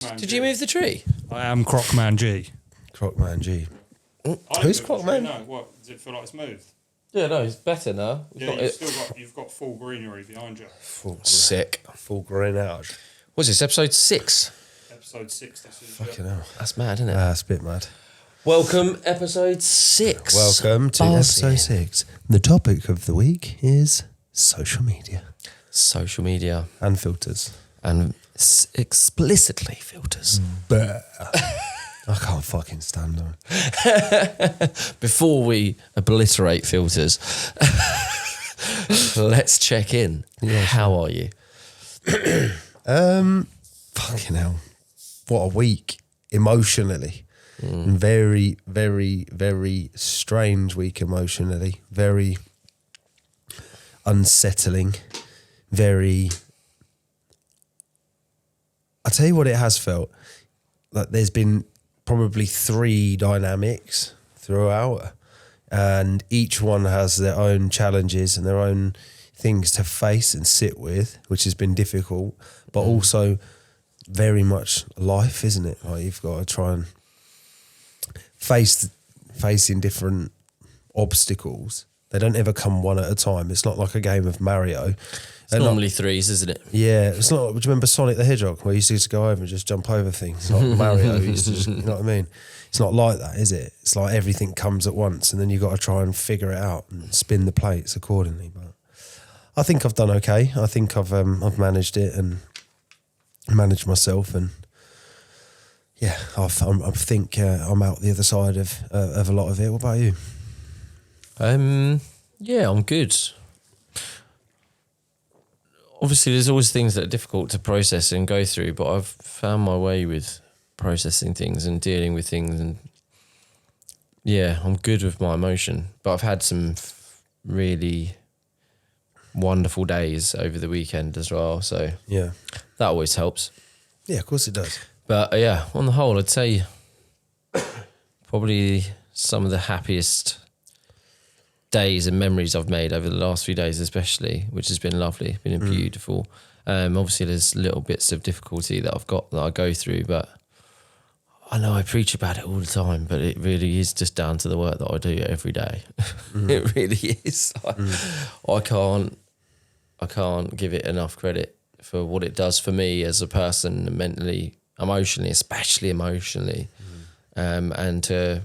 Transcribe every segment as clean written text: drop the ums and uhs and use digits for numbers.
Did you move the tree? I am Crocman G. Crocman G. Who's Crocman? No, what? Does it feel like it's moved? Yeah, no, it's better now. You've got full greenery behind you. Sick. Full greenhouse. What's this, episode 6? Episode 6. That's it. Fucking hell. That's mad, isn't it? That's a bit mad. Welcome, episode 6. Welcome to episode 6. The topic of the week is social media. Social media. And filters. And explicitly filters. I can't fucking stand them. Before we obliterate filters, let's check in. Yeah, How are you? Fucking hell. What a week. Emotionally. Very, very, very strange week emotionally. Very unsettling. Very... I'll tell you what it has felt. Like there's been probably 3 dynamics throughout, and each one has their own challenges and their own things to face and sit with, which has been difficult, but also very much life, isn't it? Like you've got to try and facing different obstacles. They don't ever come one at a time. It's not like a game of Mario. It's normally 3s, isn't it? Yeah, it's not. Do you remember Sonic the Hedgehog, where you used to go over and just jump over things? Like Mario used to just, you know what I mean? It's not like that, is it? It's like everything comes at once, and then you've got to try and figure it out and spin the plates accordingly. But I think I've done okay. I think I've managed it and managed myself, and yeah, I think I'm out the other side of a lot of it. What about you? Yeah, I'm good. Obviously, there's always things that are difficult to process and go through, but I've found my way with processing things and dealing with things, and yeah, I'm good with my emotion. But I've had some really wonderful days over the weekend as well, so Yeah, that always helps. yeah, of course it does. But yeah, on the whole, I'd say probably some of the happiest days and memories I've made over the last few days, especially, which has been lovely, been beautiful. Obviously, there's little bits of difficulty that I've got that I go through, but I know I preach about it all the time, but it really is just down to the work that I do every day. It really is. I can't give it enough credit for what it does for me as a person, mentally, emotionally, especially emotionally, and to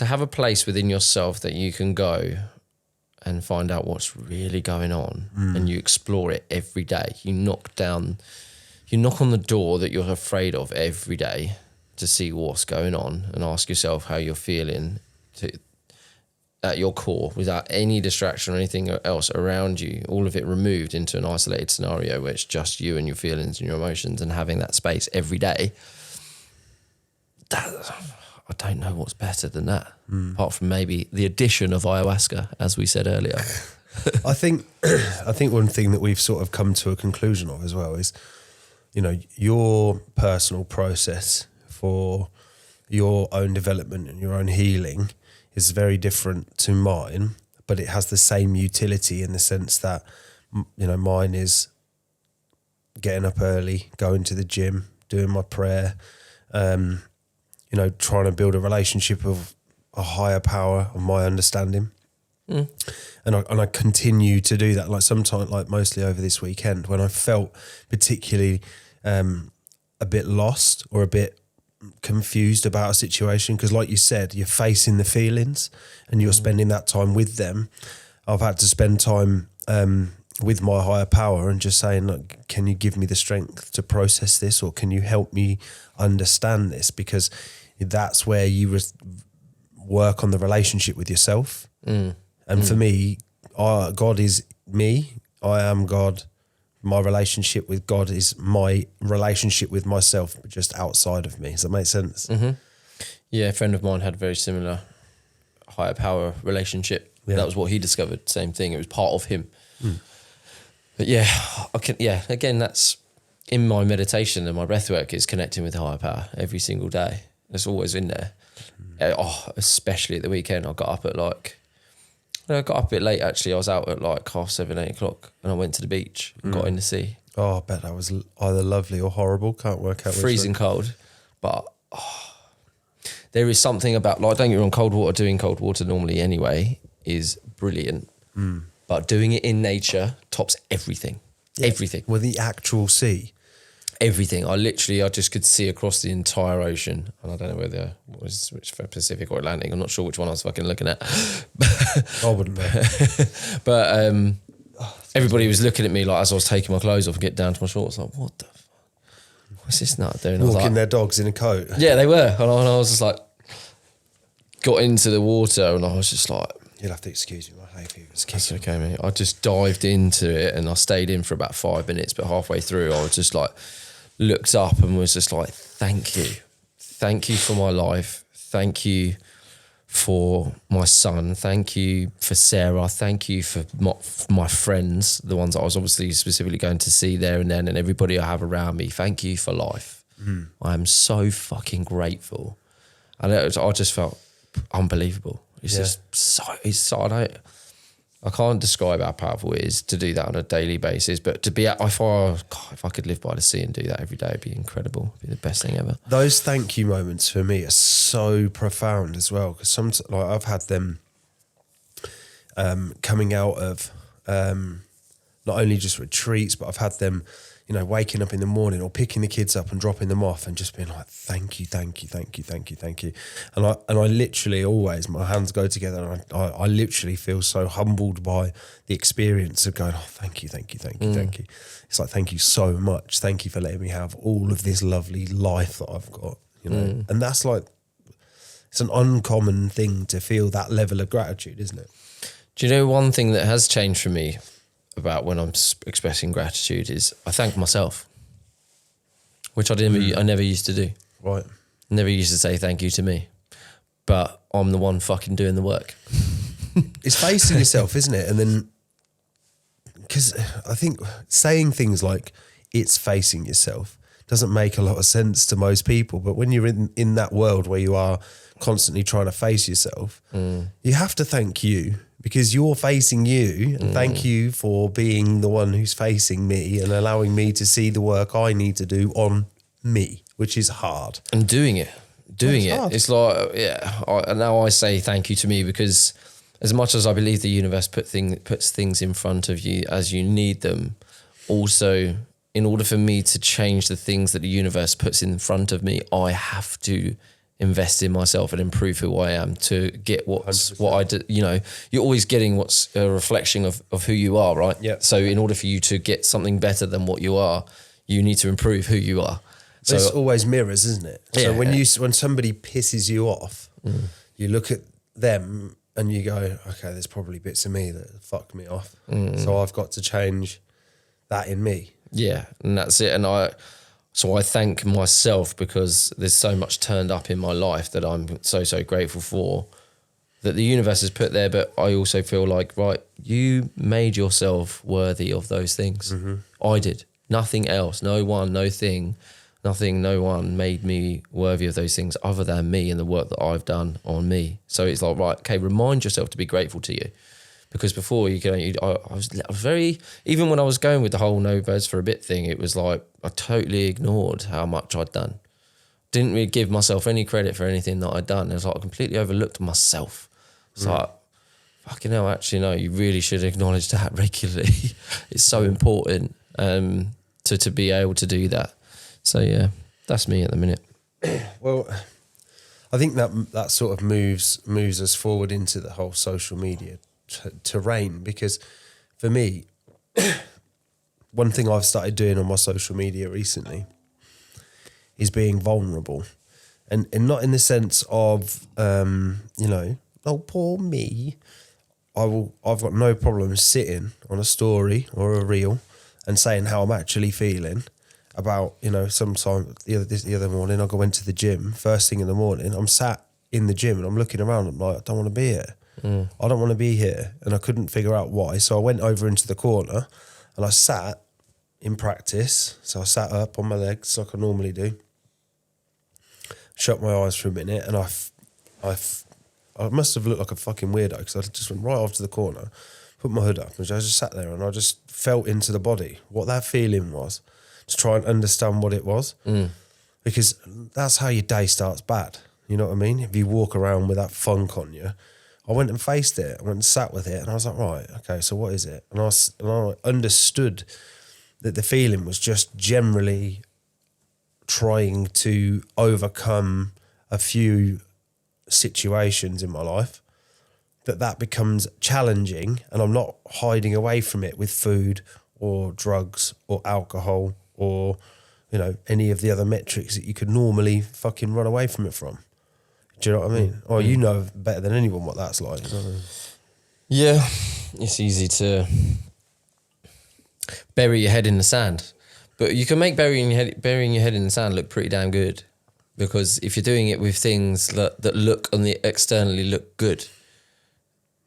have a place within yourself that you can go and find out what's really going on, and you explore it every day. You knock on the door that you're afraid of every day to see what's going on and ask yourself how you're feeling at your core, without any distraction or anything else around you, all of it removed into an isolated scenario where it's just you and your feelings and your emotions, and having that space every day. I don't know what's better than that, apart from maybe the addition of ayahuasca, as we said earlier. I think one thing that we've sort of come to a conclusion of as well is, you know, your personal process for your own development and your own healing is very different to mine, but it has the same utility in the sense that, you know, mine is getting up early, going to the gym, doing my prayer, you know, trying to build a relationship of a higher power of my understanding. And I continue to do that. Like sometimes, like mostly over this weekend, when I felt particularly a bit lost or a bit confused about a situation, because like you said, you're facing the feelings and you're spending that time with them. I've had to spend time with my higher power and just saying, look, can you give me the strength to process this, or can you help me understand this? Because that's where you work on the relationship with yourself. And for me, God is me. I am God. My relationship with God is my relationship with myself, but just outside of me. Does that make sense? Mm-hmm. Yeah, a friend of mine had a very similar higher power relationship. Yeah. That was what he discovered. Same thing. It was part of him. But yeah, again, that's in my meditation and my breathwork is connecting with higher power every single day. It's always in there. Especially at the weekend. I got up a bit late actually. I was out at like 7:30, 8 o'clock, and I went to the beach and got in the sea. Oh, I bet that was either lovely or horrible. Can't work out. Freezing cold, but there is something about, like, don't get me wrong, cold water, doing cold water normally anyway is brilliant. But doing it in nature tops everything. Everything. With the actual sea. Everything. I just could see across the entire ocean. And I don't know which Pacific or Atlantic. I'm not sure which one I was fucking looking at. I wouldn't know. But everybody was looking at me like as I was taking my clothes off and get down to my shorts. Like, what the fuck? What's this nut doing? Walking their dogs in a coat. Yeah, they were. And I was just like, got into the water and I was just like, You'll have to excuse me, my hay fever's that's kicking. okay, mate. I just dived into it and I stayed in for about 5 minutes, but halfway through I was just like, looked up and was just like, thank you. Thank you for my life. Thank you for my son. Thank you for Sarah. Thank you for my friends, the ones that I was obviously specifically going to see there and then, and everybody I have around me. Thank you for life. I am so fucking grateful. And I just felt unbelievable. It's just so, I can't describe how powerful it is to do that on a daily basis, but to be if I could live by the sea and do that every day, it'd be incredible. It'd be the best thing ever. Those thank you moments for me are so profound as well, because I've had them coming out of not only just retreats, but I've had them, waking up in the morning or picking the kids up and dropping them off and just being like, thank you, thank you, thank you, thank you, thank you. And I literally always, my hands go together and I literally feel so humbled by the experience of going, oh, thank you, thank you, thank you, thank you. It's like, thank you so much. Thank you for letting me have all of this lovely life that I've got, And that's like, it's an uncommon thing to feel that level of gratitude, isn't it? Do you know one thing that has changed for me about when I'm expressing gratitude is I thank myself, which I never used to do. Right. Never used to say thank you to me, but I'm the one fucking doing the work. It's facing yourself, isn't it? And then, because I think saying things like it's facing yourself doesn't make a lot of sense to most people. But when you're in that world where you are constantly trying to face yourself, you have to thank you, because you're facing you, and thank you for being the one who's facing me and allowing me to see the work I need to do on me, which is hard. And doing it. Hard. It's like, now I say thank you to me, because as much as I believe the universe puts things in front of you as you need them, also in order for me to change the things that the universe puts in front of me, I have to invest in myself and improve who I am to get what I do. You're always getting what's a reflection of who you are, right? Yeah. So in order for you to get something better than what you are, you need to improve who you are. So it's always mirrors, isn't it? So when somebody pisses you off, you look at them and you go, okay, there's probably bits of me that fuck me off. So I've got to change that in me. Yeah, and that's it. And I thank myself, because there's so much turned up in my life that I'm so grateful for, that the universe has put there. But I also feel like, right, you made yourself worthy of those things. I did. Nothing else. No one, no thing, nothing, no one made me worthy of those things other than me and the work that I've done on me. So it's like, right, okay, remind yourself to be grateful to you. Because before I was very, even when I was going with the whole no birds for a bit thing, it was like I totally ignored how much I'd done. Didn't really give myself any credit for anything that I'd done. It was like I completely overlooked myself. It's like, fucking hell, actually, no, you really should acknowledge that regularly. It's so important to be able to do that. So yeah, that's me at the minute. Well, I think that sort of moves us forward into the whole social media terrain, because for me, one thing I've started doing on my social media recently is being vulnerable, and not in the sense of oh, poor me. I've got no problem sitting on a story or a reel and saying how I'm actually feeling about, sometime the other morning I went to the gym first thing in the morning. I'm sat in the gym and I'm looking around. I'm like, I don't want to be here. I don't want to be here. And I couldn't figure out why. So I went over into the corner and I sat in practice. So I sat up on my legs like I normally do, shut my eyes for a minute, and I must have looked like a fucking weirdo, because I just went right off to the corner, put my hood up, and I just sat there and I just felt into the body what that feeling was, to try and understand what it was. Because that's how your day starts bad. You know what I mean? If you walk around with that funk on you, I went and faced it. I went and sat with it, and I was like, right, okay, so what is it? And I understood that the feeling was just generally trying to overcome a few situations in my life, that becomes challenging, and I'm not hiding away from it with food or drugs or alcohol or, you know, any of the other metrics that you could normally fucking run away from it from. Do you know what I mean? Or you know better than anyone what that's like. You know what I mean? Yeah, it's easy to bury your head in the sand, but you can make burying your head in the sand look pretty damn good, because if you're doing it with things that look on the externally look good,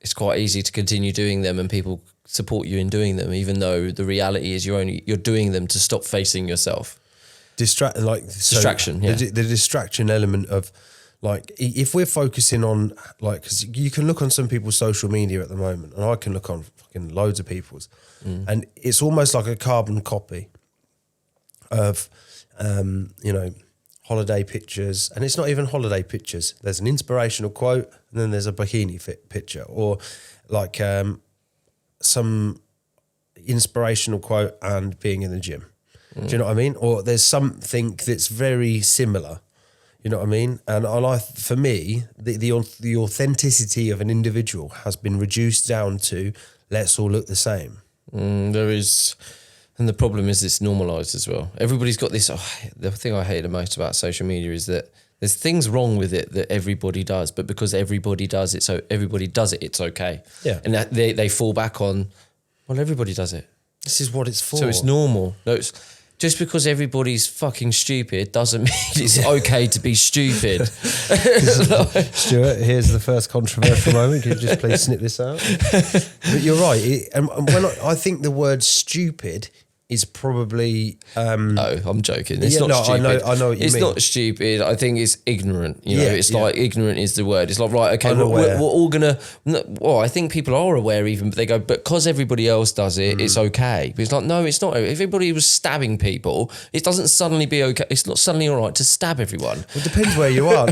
it's quite easy to continue doing them and people support you in doing them, even though the reality is you're doing them to stop facing yourself. Distraction, yeah. The distraction element of, like, if we're focusing on, like, because you can look on some people's social media at the moment, and I can look on fucking loads of people's, and it's almost like a carbon copy of, you know, holiday pictures, and it's not even holiday pictures. There's an inspirational quote, and then there's a bikini fit picture, or like some inspirational quote and being in the gym. Do you know what I mean? Or there's something that's very similar. You know what I mean? And for me, the authenticity of an individual has been reduced down to, let's all look the same. There is, and the problem is it's normalised as well. Everybody's got this. The thing I hate the most about social media is that there's things wrong with it that everybody does, but because everybody does it, it's okay. Yeah. And that they fall back on, well, everybody does it. This is what it's for. So it's normal. No, it's just because everybody's fucking stupid doesn't mean it's okay to be stupid. Stuart, here's the first controversial moment. Can you just please snip this out? But you're right. And when I think the word stupid is probably... no, I'm joking. It's not stupid. I know what you mean. It's not stupid. I think it's ignorant. You know, it's like ignorant is the word. It's like, right, okay, we're all going to... Well, I think people are aware even, but they go, but because everybody else does it, it's okay. But it's like, no, it's not. If everybody was stabbing people, it doesn't suddenly be okay. It's not suddenly all right to stab everyone. Well, it depends where you are.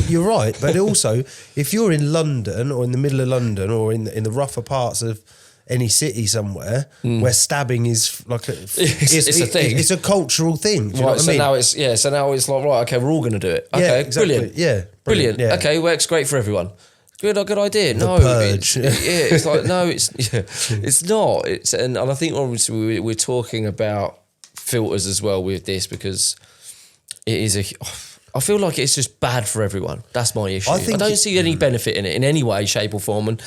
You're right. But also, if you're in London or in the middle of London or in the rougher parts of any city somewhere where stabbing is like it's a thing. It's a cultural thing. Do you know what I mean? So now it's like, right, okay, we're all going to do it. Okay, exactly. Brilliant. Yeah, brilliant. Yeah. Okay, works great for everyone. Good idea. The purge. It's like, no, it's not. And I think obviously we're talking about filters as well with this, because it is I feel like it's just bad for everyone. That's my issue. I don't see any benefit in it in any way, shape or form. And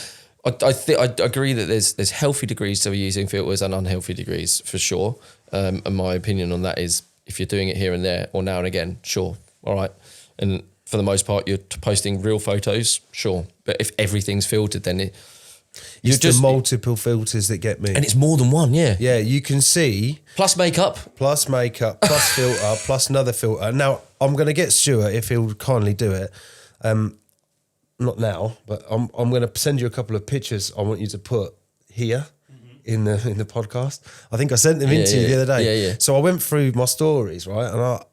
I agree that there's healthy degrees to using filters and unhealthy degrees for sure. And my opinion on that is, if you're doing it here and there or now and again, sure, all right. And for the most part, you're posting real photos, sure. But if everything's filtered, then it's the multiple filters that get me. And it's more than one, yeah. Yeah, you can see. Plus makeup, plus filter, plus another filter. Now, I'm going to get Stuart, if he'll kindly do it. Not now, but I'm going to send you a couple of pictures I want you to put here in the podcast. I think I sent them in to you the other day. Yeah. So I went through my stories, right? And I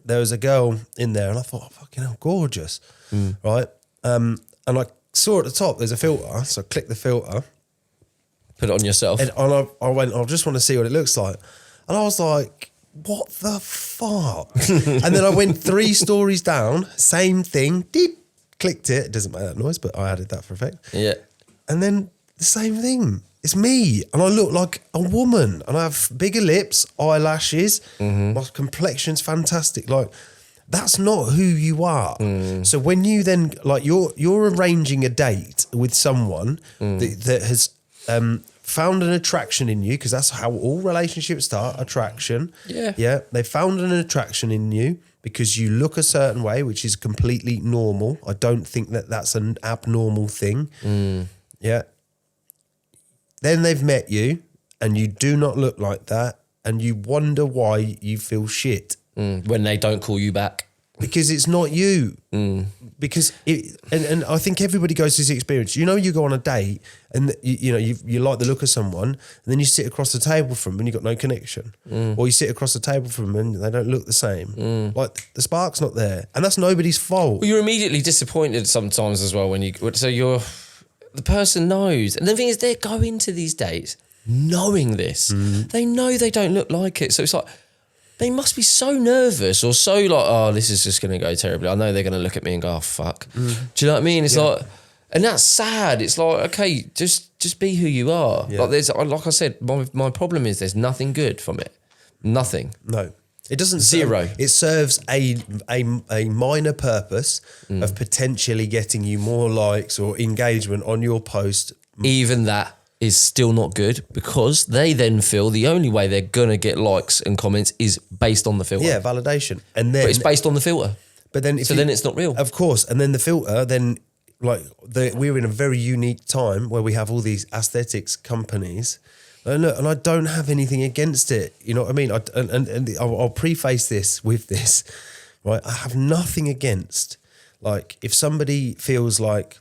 there was a girl in there, and I thought, oh, fucking hell, gorgeous, right? And I saw at the top there's a filter, so I clicked the filter, put it on yourself, and I went, I just want to see what it looks like, and I was like, what the fuck? And then I went 3 stories down, same thing, clicked it. It doesn't make that noise, but I added that for effect. Yeah. And then the same thing. It's me. And I look like a woman. And I have bigger lips, eyelashes. My complexion's fantastic. Like, that's not who you are. So when you then, like, you're arranging a date with someone that has found an attraction in you, because that's how all relationships start, attraction. Yeah. Yeah. They found an attraction in you because you look a certain way, which is completely normal. I don't think that that's an abnormal thing. Yeah. Then they've met you and you do not look like that, and you wonder why you feel shit. When they don't call you back. because it's not you. Because and I think everybody goes through this experience. You know, you go on a date and you like the look of someone, and then you sit across the table from them and you've got no connection, or you sit across the table from them and they don't look the same. Like the spark's not there, and that's nobody's fault. Well, you're immediately disappointed sometimes as well the person knows, and the thing is, they're going to these dates knowing this. They know they don't look like it, so it's like. They must be so nervous or so like, oh, this is just going to go terribly. I know they're going to look at me and go, oh, fuck. Do you know what I mean? It's like, and that's sad. It's like, okay, just be who you are. Yeah. Like I said, my problem is there's nothing good from it. Nothing. No, it doesn't. Zero. It serves a minor purpose of potentially getting you more likes or engagement on your post. Even that is still not good, because they then feel the only way they're gonna get likes and comments is based on the filter. Yeah, validation, and then but it's based on the filter. But then, then it's not real. Of course, and then the filter. Then, we're in a very unique time where we have all these aesthetics companies, and look, and I don't have anything against it. You know what I mean? I'll preface this with this, right? I have nothing against, like, if somebody feels like,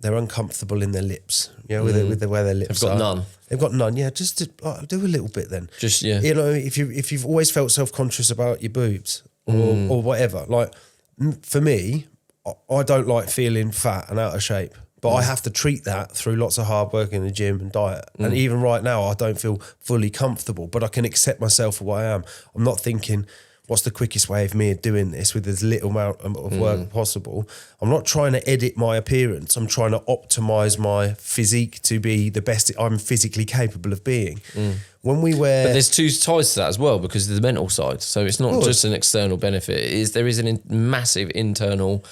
they're uncomfortable in their lips, with the way their lips They've got are. none. They've got none. Yeah, just to, do a little bit then. Just, yeah. If you've always felt self-conscious about your boobs or whatever, like for me, I don't like feeling fat and out of shape, but I have to treat that through lots of hard work in the gym and diet. And even right now, I don't feel fully comfortable, but I can accept myself for what I am. I'm not thinking, what's the quickest way of me doing this with as little amount of work possible? I'm not trying to edit my appearance. I'm trying to optimize my physique to be the best I'm physically capable of being. When we wear... But there's two sides to that as well, because of the mental side. So it's not just an external benefit. There is a massive internal...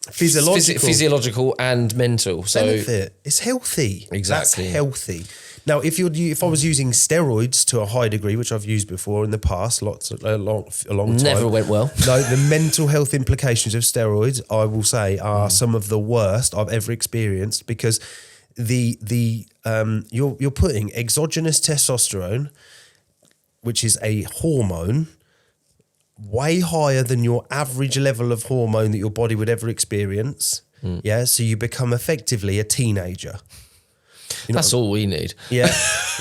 Physiological and mental. So benefit. It's healthy. Exactly. That's healthy. Now, if I was using steroids to a high degree, which I've used before in the past, a long time, never went well. No, the mental health implications of steroids, I will say, are some of the worst I've ever experienced, because you're putting exogenous testosterone, which is a hormone, way higher than your average level of hormone that your body would ever experience. Yeah, so you become effectively a teenager. That's all we need. Yeah.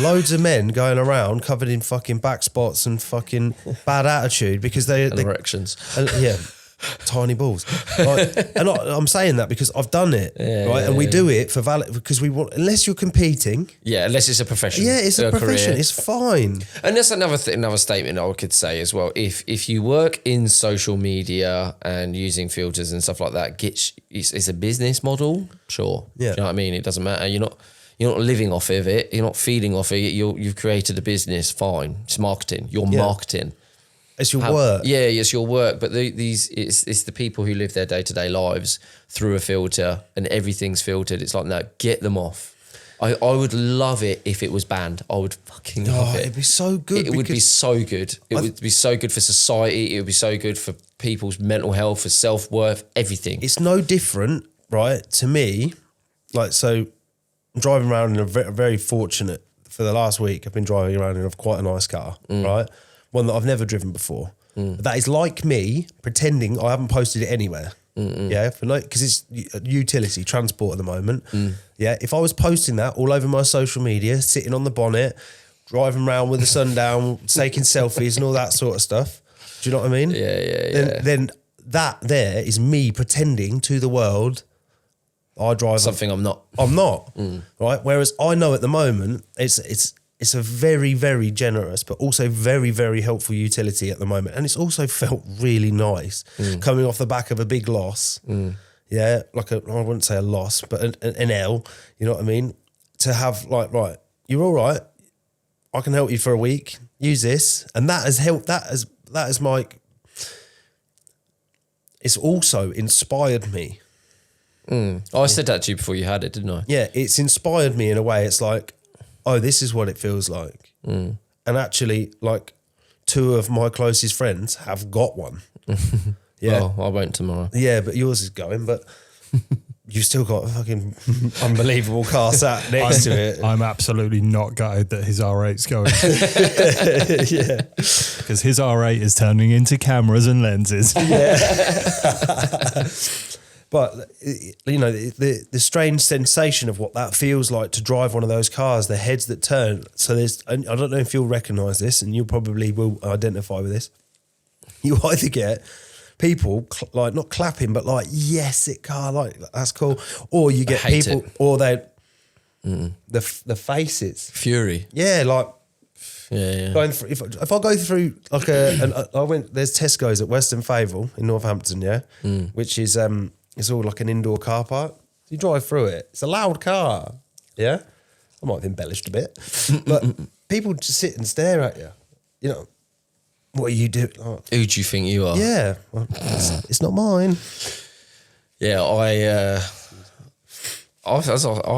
Loads of men going around covered in fucking back spots and fucking bad attitude because they erections. Yeah. Tiny balls. Right? And I'm saying that because I've done it. Yeah, right? yeah, and we do it for valid, because we want, unless you're competing. Yeah, unless it's a profession. Yeah, it's a profession. Career. It's fine. And that's another statement I could say as well. If you work in social media and using filters and stuff like that, it's a business model, sure. Yeah. Do you know what I mean? It doesn't matter. You're not living off of it. You're not feeding off of it. You've created a business. Fine. It's marketing. You're marketing. It's your work. Yeah, it's your work. But it's the people who live their day-to-day lives through a filter, and everything's filtered. It's like, no, get them off. I would love it if it was banned. I would fucking love it. It'd be so good. It would be so good. It would be so good for society. It would be so good for people's mental health, for self-worth, everything. It's no different, right? To me, like, so I'm driving around in very fortunate, for the last week, I've been driving around in quite a nice car, right? One that I've never driven before. That is like me pretending I haven't posted it anywhere. Yeah, because it's utility, transport at the moment. Yeah, if I was posting that all over my social media, sitting on the bonnet, driving around with the sun down, taking selfies and all that sort of stuff. Do you know what I mean? Yeah. Then that there is me pretending to the world I drive something I'm not. I'm not. Right? Whereas I know at the moment it's a very, very generous, but also very, very helpful utility at the moment. And it's also felt really nice coming off the back of a big loss. Yeah, like I wouldn't say a loss, but an L, you know what I mean? To have like, right, you're all right. I can help you for a week. Use this. And that has helped, that has it's also inspired me. I said that to you before you had it, didn't I? Yeah, it's inspired me in a way. It's like, oh, this is what it feels like. And actually, like, 2 of my closest friends have got one. Yeah. Well, I won't tomorrow. Yeah, but yours is going. But you've still got a fucking unbelievable car sat next to it. I'm absolutely not gutted that his R8's going. Yeah. Because his R8 is turning into cameras and lenses. But, you know, the strange sensation of what that feels like to drive one of those cars, the heads that turn. So and I don't know if you'll recognise this, and you probably will identify with this. You either get people like not clapping, but like, yes, it car, like that's cool. Or you get people, or the faces. Fury. Yeah, like, Yeah. going through, if I go through like there's Tesco's at Western Fayval in Northampton, yeah, which is it's all like an indoor car park. You drive through it, it's a loud car, yeah. I might have embellished a bit, but people just sit and stare at you. You know, what are you doing? Oh, Who do you think you are? yeah, well, it's not mine. Yeah, I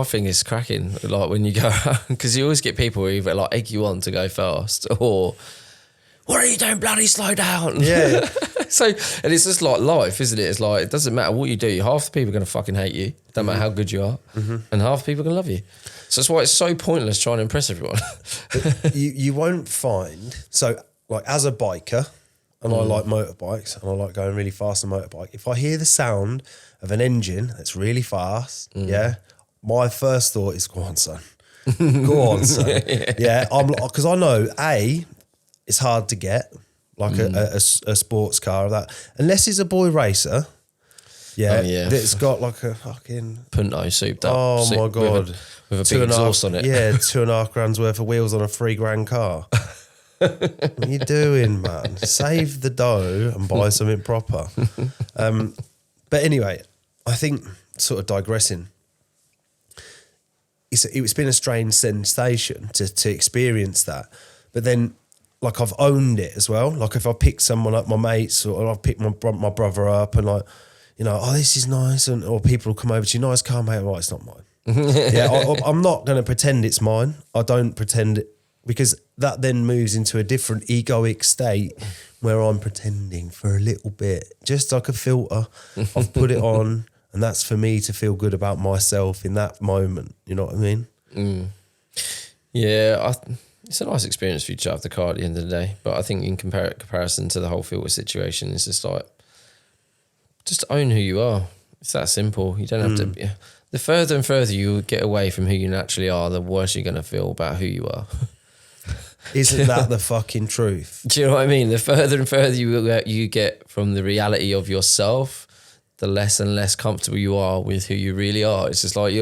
think it's cracking. Like when you go, because you always get people who either like egg you on to go fast, or what are you doing? Bloody slow down. Yeah. So, and it's just like life, isn't it? It's like it doesn't matter what you do. Half the people are going to fucking hate you. Don't matter how good you are, and half the people are going to love you. So that's why it's so pointless trying to impress everyone. you won't find, so like as a biker, and I like motorbikes, and I like going really fast on a motorbike. If I hear the sound of an engine that's really fast, yeah, my first thought is, go on, son. Go on, son. Yeah, because I know, it's hard to get, like a sports car or that. Unless it's a boy racer, that's got like a fucking... Punto souped up. Oh, soup my God. With a big exhaust on it. Yeah, $2.5 worth of wheels on a $3,000 car. What are you doing, man? Save the dough and buy something proper. But anyway, I think, sort of digressing, it's been a strange sensation to experience that. But then, like, I've owned it as well. Like, if I pick someone up, my mates, or I've picked my brother up, and like, you know, oh, this is nice, or people will come over to you, nice car, mate. Well, it's not mine. I'm not going to pretend it's mine. I don't pretend it, because that then moves into a different egoic state where I'm pretending for a little bit, just like a filter. I've put it on, and that's for me to feel good about myself in that moment. You know what I mean? Yeah, it's a nice experience for you to have the car at the end of the day. But I think in comparison to the whole filter situation, it's just like, just own who you are. It's that simple. You don't have to be... The further and further you get away from who you naturally are, the worse you're going to feel about who you are. Isn't that the fucking truth? Do you know what I mean? The further and further you get from the reality of yourself, the less and less comfortable you are with who you really are. It's just like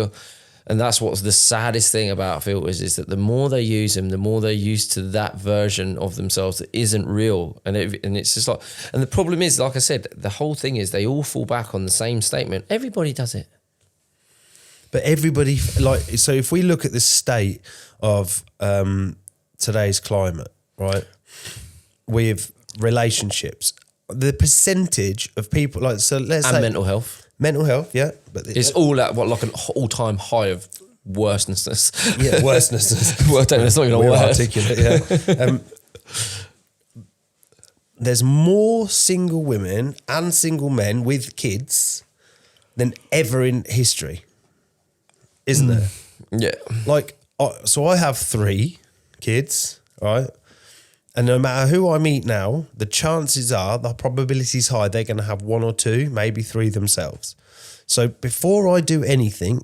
and that's what's the saddest thing about filters, is that the more they use them, the more they're used to that version of themselves that isn't real. And it's just like, and the problem is, like I said, the whole thing is they all fall back on the same statement. Everybody does it. But everybody, like, so if we look at the state of today's climate, right, with relationships, the percentage of people, like, so let's say mental health. Mental health, yeah. But it's all at like an all-time high of worseness. Yeah, worseness. Well, I don't know, it's not even a word. Articulate, yeah. There's more single women and single men with kids than ever in history, isn't there? Yeah. Like, so I have 3 kids, right? And no matter who I meet now, the chances are, the probability is high, they're going to have 1 or 2, maybe 3 themselves. So before I do anything,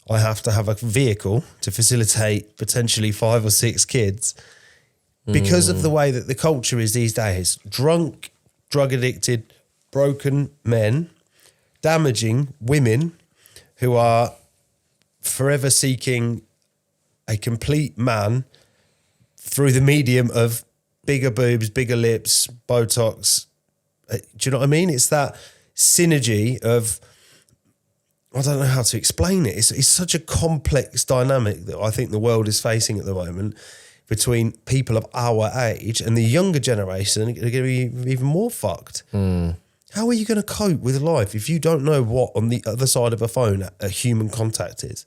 I have to have a vehicle to facilitate potentially 5 or 6 kids, because of the way that the culture is these days. Drunk, drug addicted, broken men, damaging women who are forever seeking a complete man through the medium of bigger boobs, bigger lips, Botox. Do you know what I mean? It's that synergy of, I don't know how to explain it. It's such a complex dynamic that I think the world is facing at the moment between people of our age, and the younger generation are going to be even more fucked. How are you going to cope with life if you don't know what on the other side of a phone a human contact is?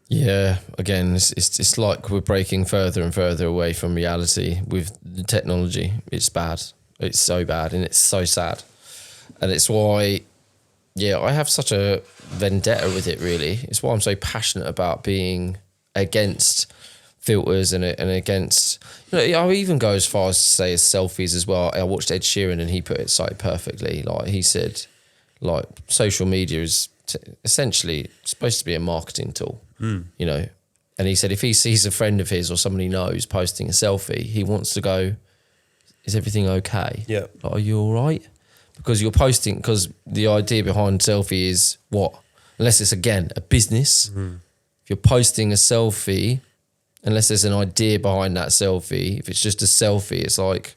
Yeah, again, it's like we're breaking further and further away from reality with the technology. It's bad. It's so bad, and it's so sad. And it's why Yeah, I have such a vendetta with it, really. It's why I'm so passionate about being against filters and against, I even go as far as to say as selfies as well. I watched Ed Sheeran and he put it so perfectly. Like he said, like social media is essentially supposed to be a marketing tool, you know. And he said if he sees a friend of his or someone he knows posting a selfie, he wants to go, is everything okay? Yeah. Like, are you all right? Because you're posting, because the idea behind selfie is what? Unless it's, again, a business. If you're posting a selfie, unless there's an idea behind that selfie, if it's just a selfie, it's like,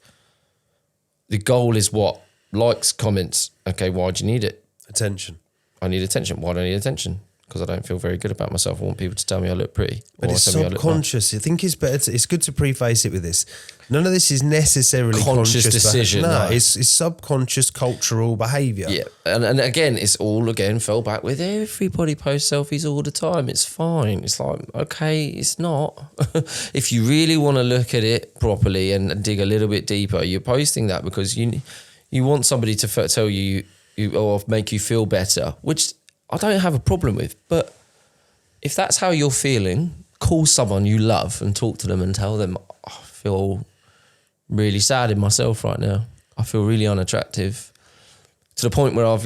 the goal is what? Likes, comments. Okay, why do you need it? Attention. I need attention. Why do I need attention? Because I don't feel very good about myself. I want people to tell me I look pretty. But it's tell me I look subconscious. I think it's better. It's good to preface it with this. None of this is necessarily Conscious decision, No, no. it's subconscious cultural behaviour. Yeah, and again, it's all fell back with everybody posts selfies all the time. It's fine. It's like, okay, it's not. If you really want to look at it properly and dig a little bit deeper, you're posting that because you want somebody to tell you or make you feel better, which I don't have a problem with. But if that's how you're feeling, call someone you love and talk to them and tell them, I feel really sad in myself right now. I feel really unattractive. To the point where I've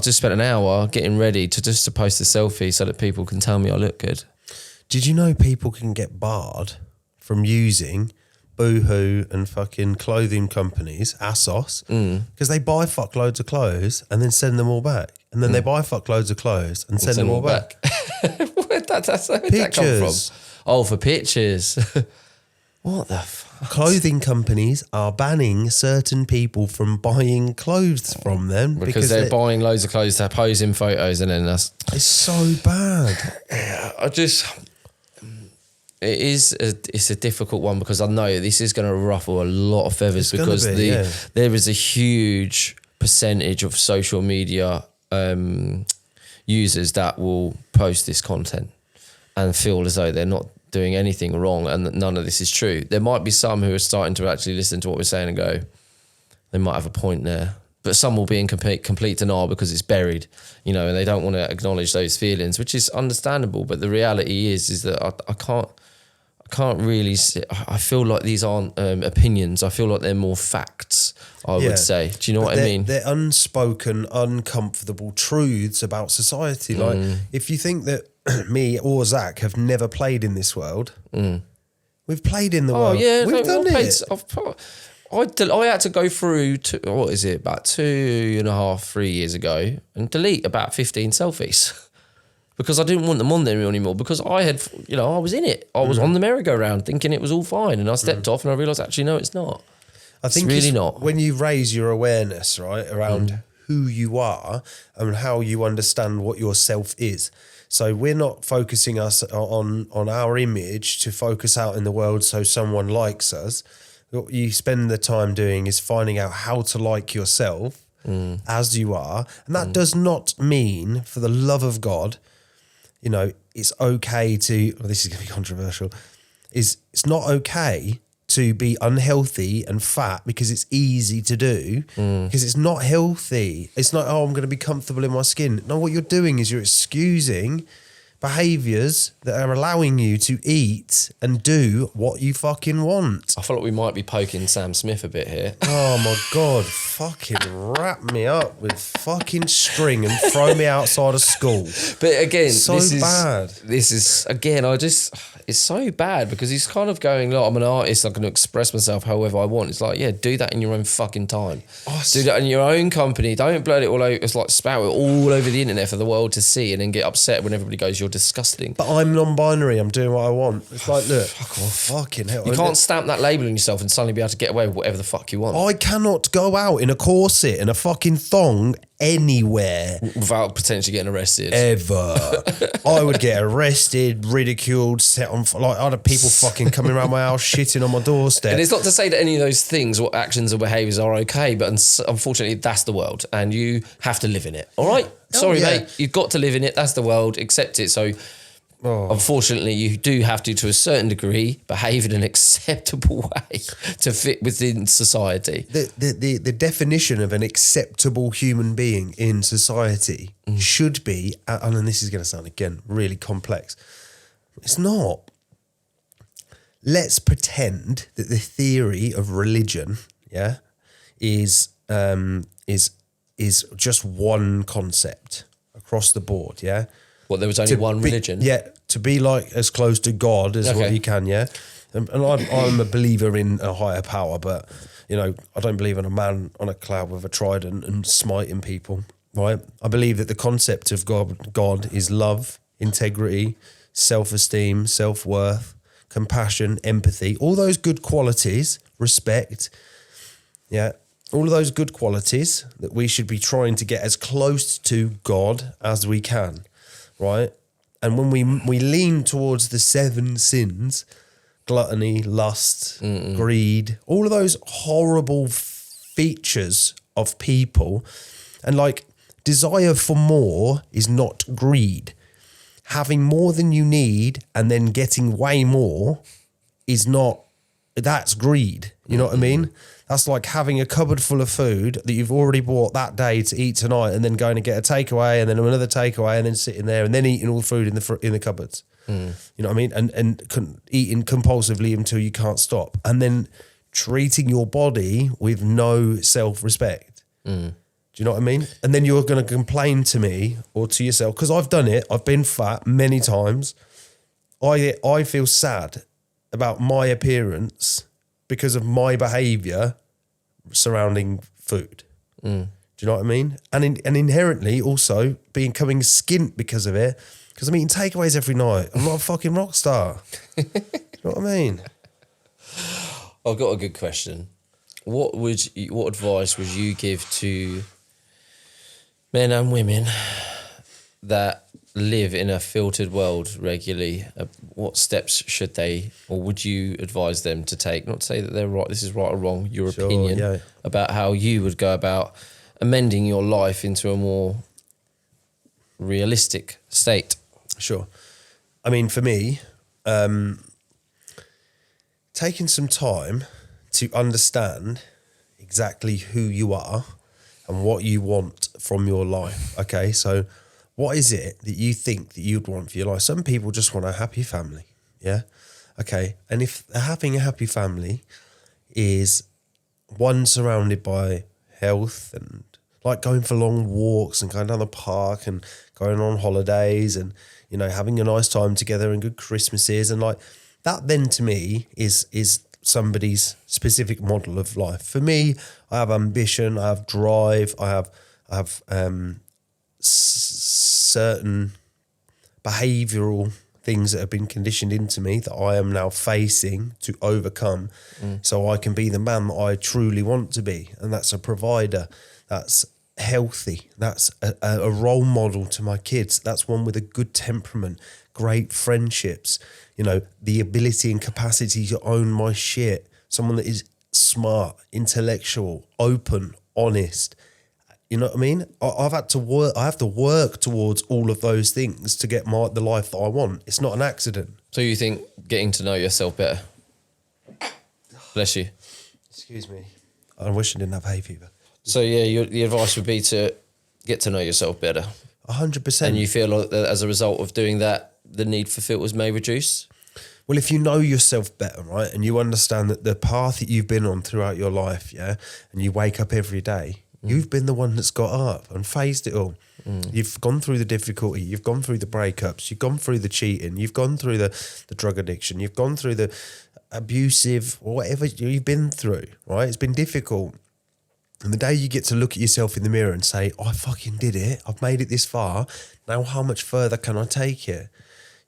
just spent an hour getting ready to post a selfie so that people can tell me I look good. Did you know people can get barred from using Boohoo and fucking clothing companies, ASOS, because they buy fuckloads of clothes and then send them all back. And then they buy fuckloads of clothes and send them all back. Where'd that come from? Oh, for pictures. What the fuck? Clothing companies are banning certain people from buying clothes from them Because they're buying loads of clothes to pose in photos, and then it's so bad. It's a difficult one because I know this is going to ruffle a lot of feathers because there is a huge percentage of social media users that will post this content and feel as though they're not doing anything wrong and that none of this is true. There might be some who are starting to actually listen to what we're saying and go, they might have a point there. But some will be in complete denial because it's buried, and they don't want to acknowledge those feelings, which is understandable. But the reality is that I can't really see, I feel like these aren't opinions. I feel like they're more facts, I would say. Do you know what I mean? They're unspoken, uncomfortable truths about society. Like, if you think that me or Zach have never played in this world, we've played in the world. Yeah, we've done it. I had to go through, about 2.5, 3 years ago and delete about 15 selfies. Because I didn't want them on there anymore because I had, I was in it. I was on the merry-go-round thinking it was all fine and I stepped off and I realised actually, no, it's not. I think it's really not. When you raise your awareness, right, around who you are and how you understand what your self is. So we're not focusing us on our image to focus out in the world so someone likes us. What you spend the time doing is finding out how to like yourself as you are. And that does not mean, for the love of God, it's okay to, this is going to be controversial, it's not okay to be unhealthy and fat because it's easy to do, because it's not healthy. It's not, I'm going to be comfortable in my skin. No, what you're doing is you're excusing behaviours that are allowing you to eat and do what you fucking want. I feel like we might be poking Sam Smith a bit here. Oh my God, fucking wrap me up with fucking string and throw me outside of school. But again, bad. This is, again, it's so bad because he's kind of going, look, I'm an artist, I can express myself however I want. It's like, yeah, do that in your own fucking time. Do that in your own company. Don't blurt it all over, it's like spout it all over the internet for the world to see and then get upset when everybody goes, you're disgusting. But I'm non-binary, I'm doing what I want. It's like, look, fucking hell. You can't stamp that label on yourself and suddenly be able to get away with whatever the fuck you want. I cannot go out in a corset and a fucking thong anywhere. Without potentially getting arrested. Ever. I would get arrested, ridiculed, set on, like, I'd have people fucking coming around my house, shitting on my doorstep. And it's not to say that any of those things or actions or behaviours are okay, but unfortunately that's the world and you have to live in it. All right? Sorry, mate. You've got to live in it. That's the world. Accept it. So unfortunately, you do have to a certain degree, behave in an acceptable way to fit within society. The definition of an acceptable human being in society should be, and this is going to sound again really complex. It's not. Let's pretend that the theory of religion, is just one concept across the board, yeah. Well, there was only one religion. To be like as close to God as what you can, yeah. And I'm a believer in a higher power, but I don't believe in a man on a cloud with a trident and smiting people, right? I believe that the concept of God is love, integrity, self-esteem, self-worth, compassion, empathy, all those good qualities, respect, all of those good qualities that we should be trying to get as close to God as we can, right? And when we lean towards the 7 sins, gluttony, lust, greed, all of those horrible features of people, and like desire for more is not greed. Having more than you need and then getting way more that's greed. You know what I mean? That's like having a cupboard full of food that you've already bought that day to eat tonight and then going to get a takeaway and then another takeaway and then sitting there and then eating all the food in the cupboards. You know what I mean? And eating compulsively until you can't stop. And then treating your body with no self-respect. Do you know what I mean? And then you're going to complain to me or to yourself, because I've done it. I've been fat many times. I feel sad about my appearance because of my behaviour surrounding food. Do you know what I mean? And inherently also becoming skint because of it, because I'm eating takeaways every night. I'm not a fucking rock star. Do you know what I mean? I've got a good question. What advice would you give to men and women that live in a filtered world regularly? What steps should they, or would you advise them to take? Not to say that they're right, this is right or wrong, your opinion about how you would go about amending your life into a more realistic state. Sure. I mean, for me, taking some time to understand exactly who you are and what you want from your life. Okay, so what is it that you think that you'd want for your life? Some people just want a happy family, yeah? Okay, and if having a happy family is one surrounded by health and like going for long walks and going down the park and going on holidays and, having a nice time together and good Christmases and like that, then to me is somebody's specific model of life. For me, I have ambition, I have drive, I have certain behavioural things that have been conditioned into me that I am now facing to overcome so I can be the man that I truly want to be. And that's a provider, that's healthy, that's a role model to my kids, that's one with a good temperament, great friendships, the ability and capacity to own my shit, someone that is smart, intellectual, open, honest. You know what I mean? I have to work towards all of those things to get the life that I want. It's not an accident. So you think getting to know yourself better? Bless you. Excuse me. I wish I didn't have hay fever. So yeah, the advice would be to get to know yourself better. 100%. And you feel like that as a result of doing that, the need for filters may reduce? Well, if you know yourself better, right, and you understand that the path that you've been on throughout your life, and you wake up every day, you've been the one that's got up and faced it all. You've gone through the difficulty, you've gone through the breakups, you've gone through the cheating, you've gone through the drug addiction, you've gone through the abusive, or whatever you've been through, right? It's been difficult. And the day you get to look at yourself in the mirror and say, I fucking did it, I've made it this far, now how much further can I take it?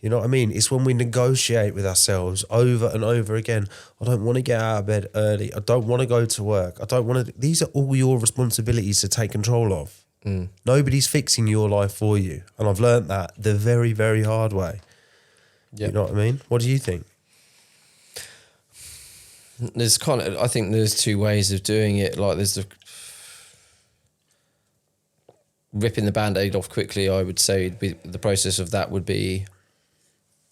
You know what I mean? It's when we negotiate with ourselves over and over again. I don't want to get out of bed early. I don't want to go to work. I don't want to. These are all your responsibilities to take control of. Nobody's fixing your life for you. And I've learned that the very, very hard way. Yep. You know what I mean? What do you think? I think there's two ways of doing it. Like there's the ripping the Band-Aid off quickly. I would say the process of that would be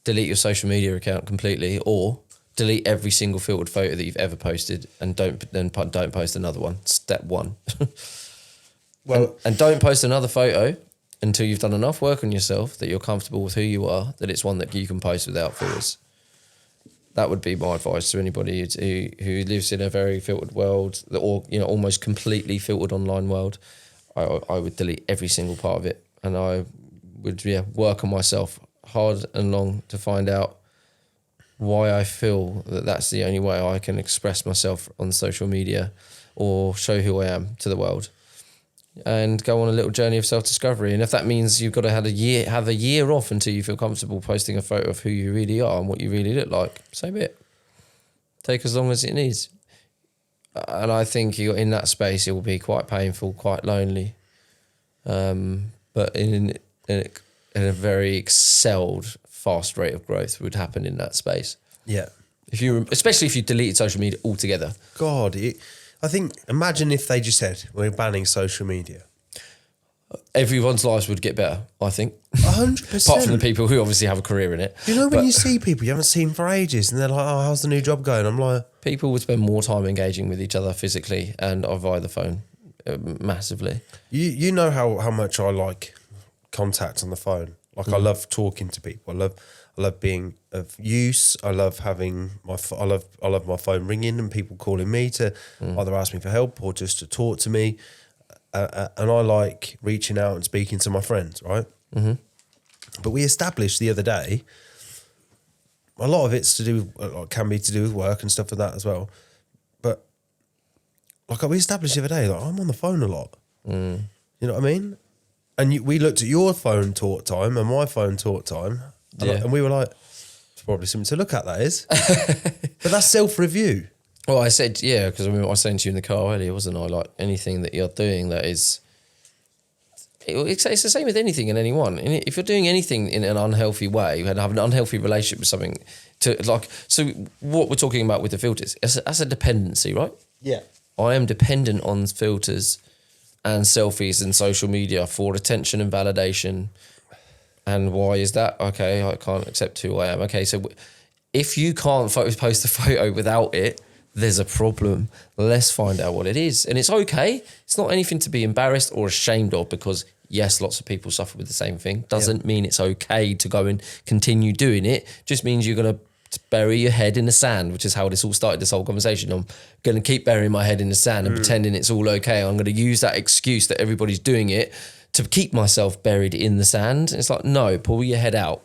delete your social media account completely, or delete every single filtered photo that you've ever posted, and don't post another one. Step one. Well, and don't post another photo until you've done enough work on yourself that you're comfortable with who you are, that it's one that you can post without filters. That would be my advice to anybody who lives in a very filtered world, or almost completely filtered online world. I would delete every single part of it, and I would work on myself hard and long to find out why I feel that that's the only way I can express myself on social media or show who I am to the world, and go on a little journey of self-discovery. And if that means you've got to have a year off until you feel comfortable posting a photo of who you really are and what you really look like, so be it. Take as long as it needs. And I think you're in that space, it will be quite painful, quite lonely. But in a very excelled, fast rate of growth would happen in that space. yeah. Especially if you deleted social media altogether. God, I think, imagine if they just said, we're banning social media. Everyone's lives would get better, I think. 100%. Apart from the people who obviously have a career in it. You know, when you see people you haven't seen for ages and they're like, oh, how's the new job going? I'm like... People would spend more time engaging with each other physically and via the phone, massively. You know how much I like contact on the phone. Like, I love talking to people. I love being of use. I love having I love my phone ringing and people calling me to either ask me for help or just to talk to me. And I like reaching out and speaking to my friends, right? Mm-hmm. But we established the other day, a lot of it's to do, can be to do with work and stuff like that as well. But like we established the other day, like I'm on the phone a lot. You know what I mean? And we looked at your phone talk time and my phone talk time, and we were like, it's probably something to look at, that is. But that's self-review. Well, I said, because I was saying to you in the car earlier, wasn't I? Like, anything that you're doing that is... It's the same with anything and anyone. If you're doing anything in an unhealthy way and have an unhealthy relationship with something, so what we're talking about with the filters, that's a dependency, right? Yeah. I am dependent on filters and selfies and social media for attention and validation. And why is that? Okay, I can't accept who I am. Okay, so if you can't post a photo without it, there's a problem. Let's find out what it is. And it's okay. It's not anything to be embarrassed or ashamed of, because yes, lots of people suffer with the same thing. Doesn't mean it's okay to go and continue doing it. Just means you're going to bury your head in the sand, which is how this all started, this whole conversation. I'm going to keep burying my head in the sand and pretending it's all okay. I'm going to use that excuse that everybody's doing it to keep myself buried in the sand. It's like, no, pull your head out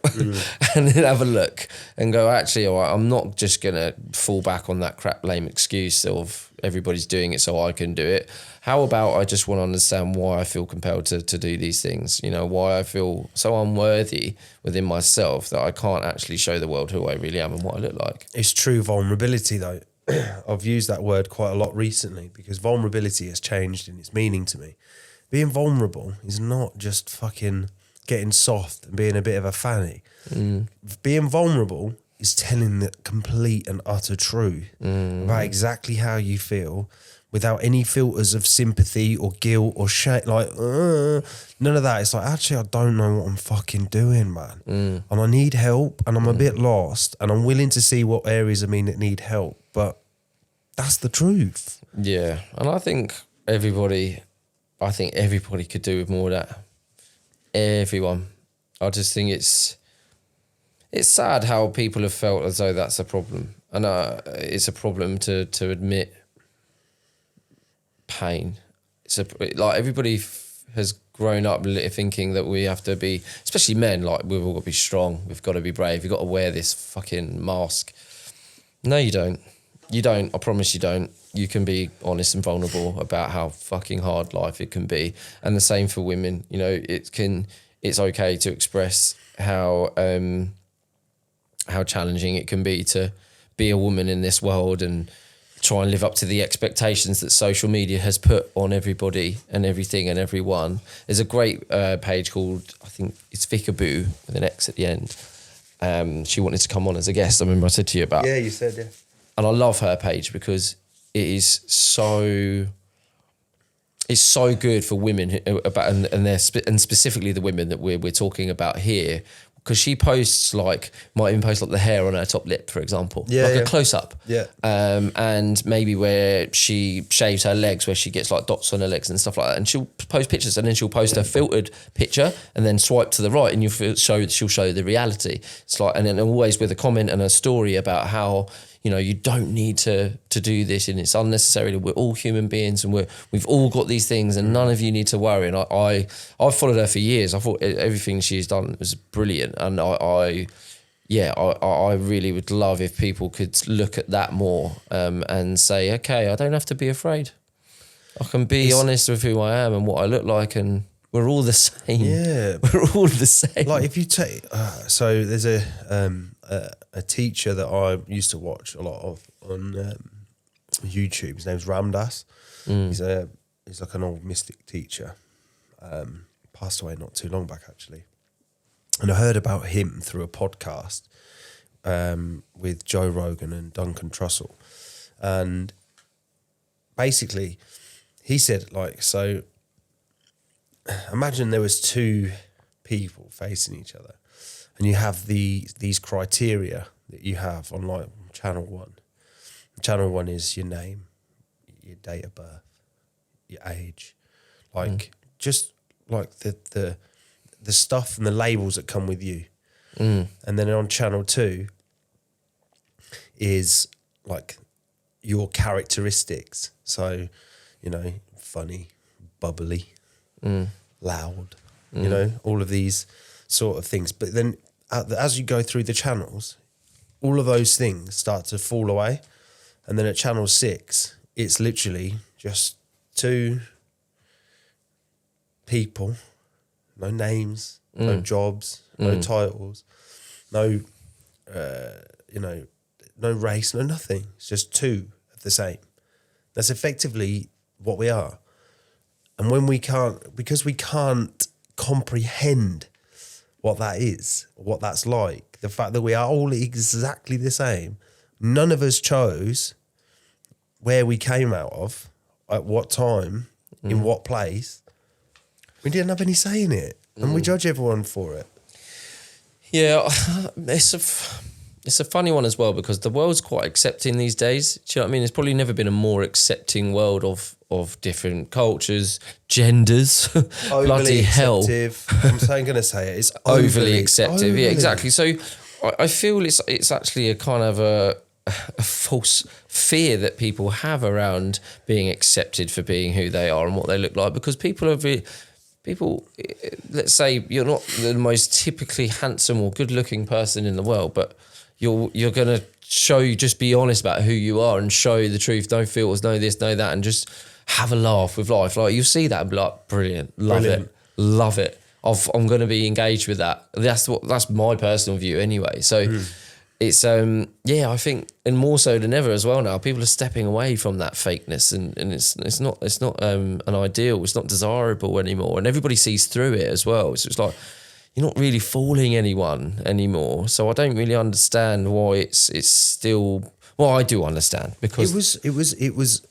and then have a look and go, actually, all right, I'm not just going to fall back on that crap lame excuse of everybody's doing it so I can do it. How about I just want to understand why I feel compelled to do these things, why I feel so unworthy within myself that I can't actually show the world who I really am and what I look like. It's true vulnerability, though. I've used that word quite a lot recently because vulnerability has changed in its meaning to me. Being vulnerable is not just fucking getting soft and being a bit of a fanny. Being vulnerable is telling the complete and utter truth about exactly how you feel without any filters of sympathy or guilt or shame. Like, none of that. It's like, actually, I don't know what I'm fucking doing, man. And I need help and I'm a bit lost and I'm willing to see what areas of me that need help. But that's the truth. Yeah. And I think everybody could do with more of that. Everyone. I just think it's sad how people have felt as though that's a problem. And it's a problem to admit pain. Like everybody has grown up thinking that we have to be, especially men, like we've all got to be strong, we've got to be brave, you've got to wear this fucking mask. No, you don't. You don't. I promise you don't. You can be honest and vulnerable about how fucking hard life it can be. And the same for women. It's okay to express how challenging it can be to be a woman in this world and try and live up to the expectations that social media has put on everybody and everything and everyone. There's a great page called, I think it's Vicaboo with an X at the end. She wanted to come on as a guest. I remember I said to you about. Yeah, you said, yeah. And I love her page because it is so. It's so good for women and specifically the women that we're talking about here, because she posts might even post the hair on her top lip, for example, a close up. Yeah. And maybe where she shaves her legs, where she gets dots on her legs and stuff like that. And she'll post pictures, and then she'll post a filtered picture, and then swipe to the right, and she'll show the reality. It's and then always with a comment and a story about how, you don't need to do this, and it's unnecessary. We're all human beings, and we've all got these things, and none of you need to worry. And I've followed her for years. I thought everything she's done was brilliant, and I really would love if people could look at that more and say, okay, I don't have to be afraid. I can be honest with who I am and what I look like, and we're all the same. Yeah, we're all the same. If you take, so there's a teacher that I used to watch a lot of on YouTube. His name's Ramdas. He's like an old mystic teacher. Passed away not too long back, actually. And I heard about him through a podcast with Joe Rogan and Duncan Trussell. And basically, he said, so imagine there was two people facing each other, and you have these criteria that you have on channel one. Channel one is your name, your date of birth, your age, just the stuff and the labels that come with you. And then on channel two is your characteristics. So, funny, bubbly, loud, all of these sort of things. But then as you go through the channels, all of those things start to fall away. And then at channel 6, it's literally just two people, no names, no jobs, no titles, no race, no nothing. It's just two of the same. That's effectively what we are. And when because we can't comprehend what that is, what that's like, the fact that we are all exactly the same, none of us chose where we came out of, at what time, in what place. We didn't have any say in it. And we judge everyone for it. Yeah, it's a funny one as well, because the world's quite accepting these days. Do you know what I mean? There's probably never been a more accepting world of different cultures, genders. Bloody hell. I'm going to say it. It's overly acceptive. Yeah, exactly. So I feel it's actually a kind of a false fear that people have around being accepted for being who they are and what they look like, because people, let's say you're not the most typically handsome or good-looking person in the world, but you're going to just be honest about who you are and show the truth, no filters, no this, no that, and just have a laugh with life. You'll see that and be like, brilliant, love it. I'm going to be engaged with that. That's my personal view anyway. So it's I think, and more so than ever as well now, people are stepping away from that fakeness, and it's not an ideal, it's not desirable anymore, and everybody sees through it as well. So it's you're not really fooling anyone anymore. So I don't really understand why it's still. Well, I do understand, because it was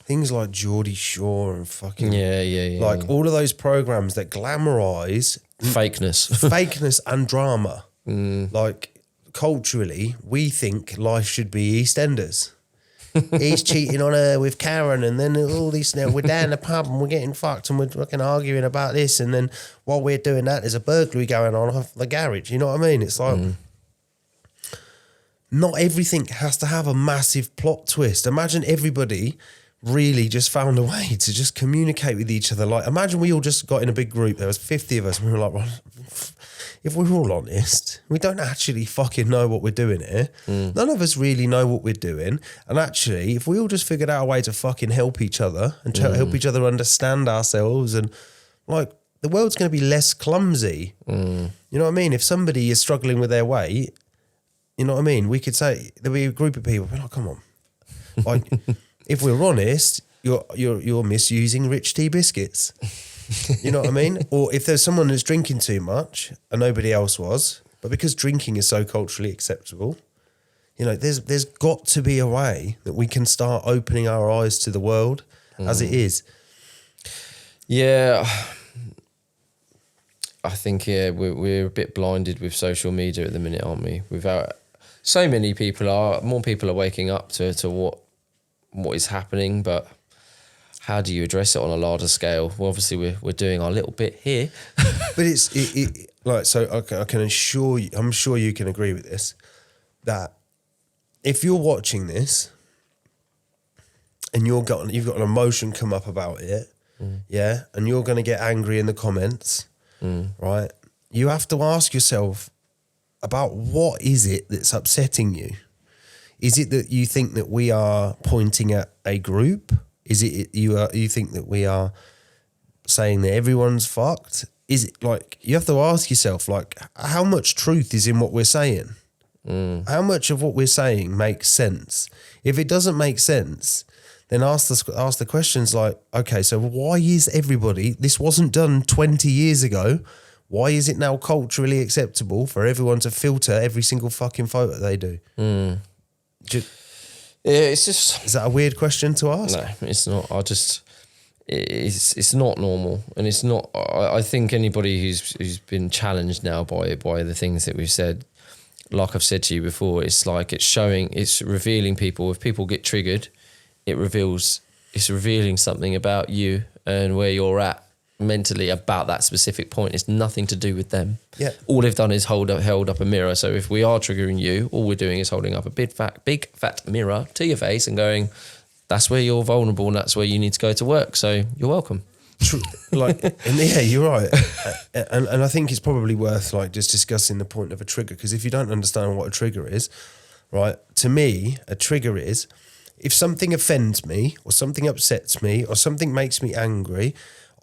things like Geordie Shore and fucking yeah. All of those programs that glamorise fakeness and drama. Culturally, we think life should be EastEnders. He's cheating on her with Karen, and then all this. Now we're down the pub and we're getting fucked, and we're fucking arguing about this, and then while we're doing that, there's a burglary going on off the garage. You know what I mean? It's not everything has to have a massive plot twist. Imagine everybody really just found a way to just communicate with each other. Imagine we all just got in a big group. There was 50 of us, and we were like, well, if we're all honest, we don't actually fucking know what we're doing here. None of us really know what we're doing. And actually, if we all just figured out a way to fucking help each other and help each other understand ourselves, and the world's going to be less clumsy. You know what I mean? If somebody is struggling with their weight, you know what I mean? We could say, there'll be a group of people, be like, come on. If we're honest, you're misusing rich tea biscuits. You know what I mean? Or if there's someone that's drinking too much and nobody else was, but because drinking is so culturally acceptable, there's got to be a way that we can start opening our eyes to the world as it is. Yeah. I think we're a bit blinded with social media at the minute, aren't we? Without so many people more people are waking up to what is happening, but how do you address it on a larger scale? Well, obviously we're doing our little bit here. But it's like, so I can assure you, I'm sure you can agree with this, that if you're watching this and you've got an emotion come up about it, yeah, and you're going to get angry in the comments, right? You have to ask yourself about what is it that's upsetting you? Is it that you think that we are pointing at a group? Is it you think that we are saying that everyone's fucked? Is it like, you have to ask yourself, like, how much truth is in what we're saying? How much of what we're saying makes sense? If it doesn't make sense, then ask the questions like, okay, so why is everybody, this wasn't done 20 years ago, why is it now culturally acceptable for everyone to filter every single fucking photo they do? It's just... Is that a weird question to ask? No, it's not. It's not normal, and it's not. I think anybody who's been challenged now by the things that we've said, like I've said to you before, it's like it's revealing people. If people get triggered, it's revealing something about you and where you're at mentally about that specific point. It's nothing to do with them. Yeah. All they've done is held up a mirror. So if we are triggering you, all we're doing is holding up a big fat mirror to your face and going, that's where you're vulnerable and that's where you need to go to work. So you're welcome. True. Like, and yeah, you're right. And I think it's probably worth like just discussing the point of a trigger, because if you don't understand what a trigger is, right, to me, a trigger is if something offends me or something upsets me or something makes me angry,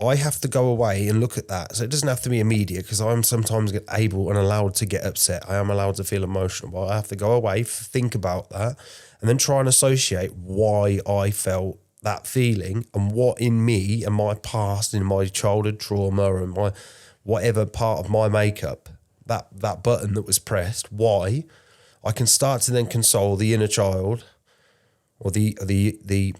I have to go away and look at that. So it doesn't have to be immediate, because I'm sometimes able and allowed to get upset. I am allowed to feel emotional, but I have to go away, think about that, and then try and associate why I felt that feeling and what in me and my past, in my childhood trauma and my whatever part of my makeup, that button that was pressed, why I can start to then console the inner child or the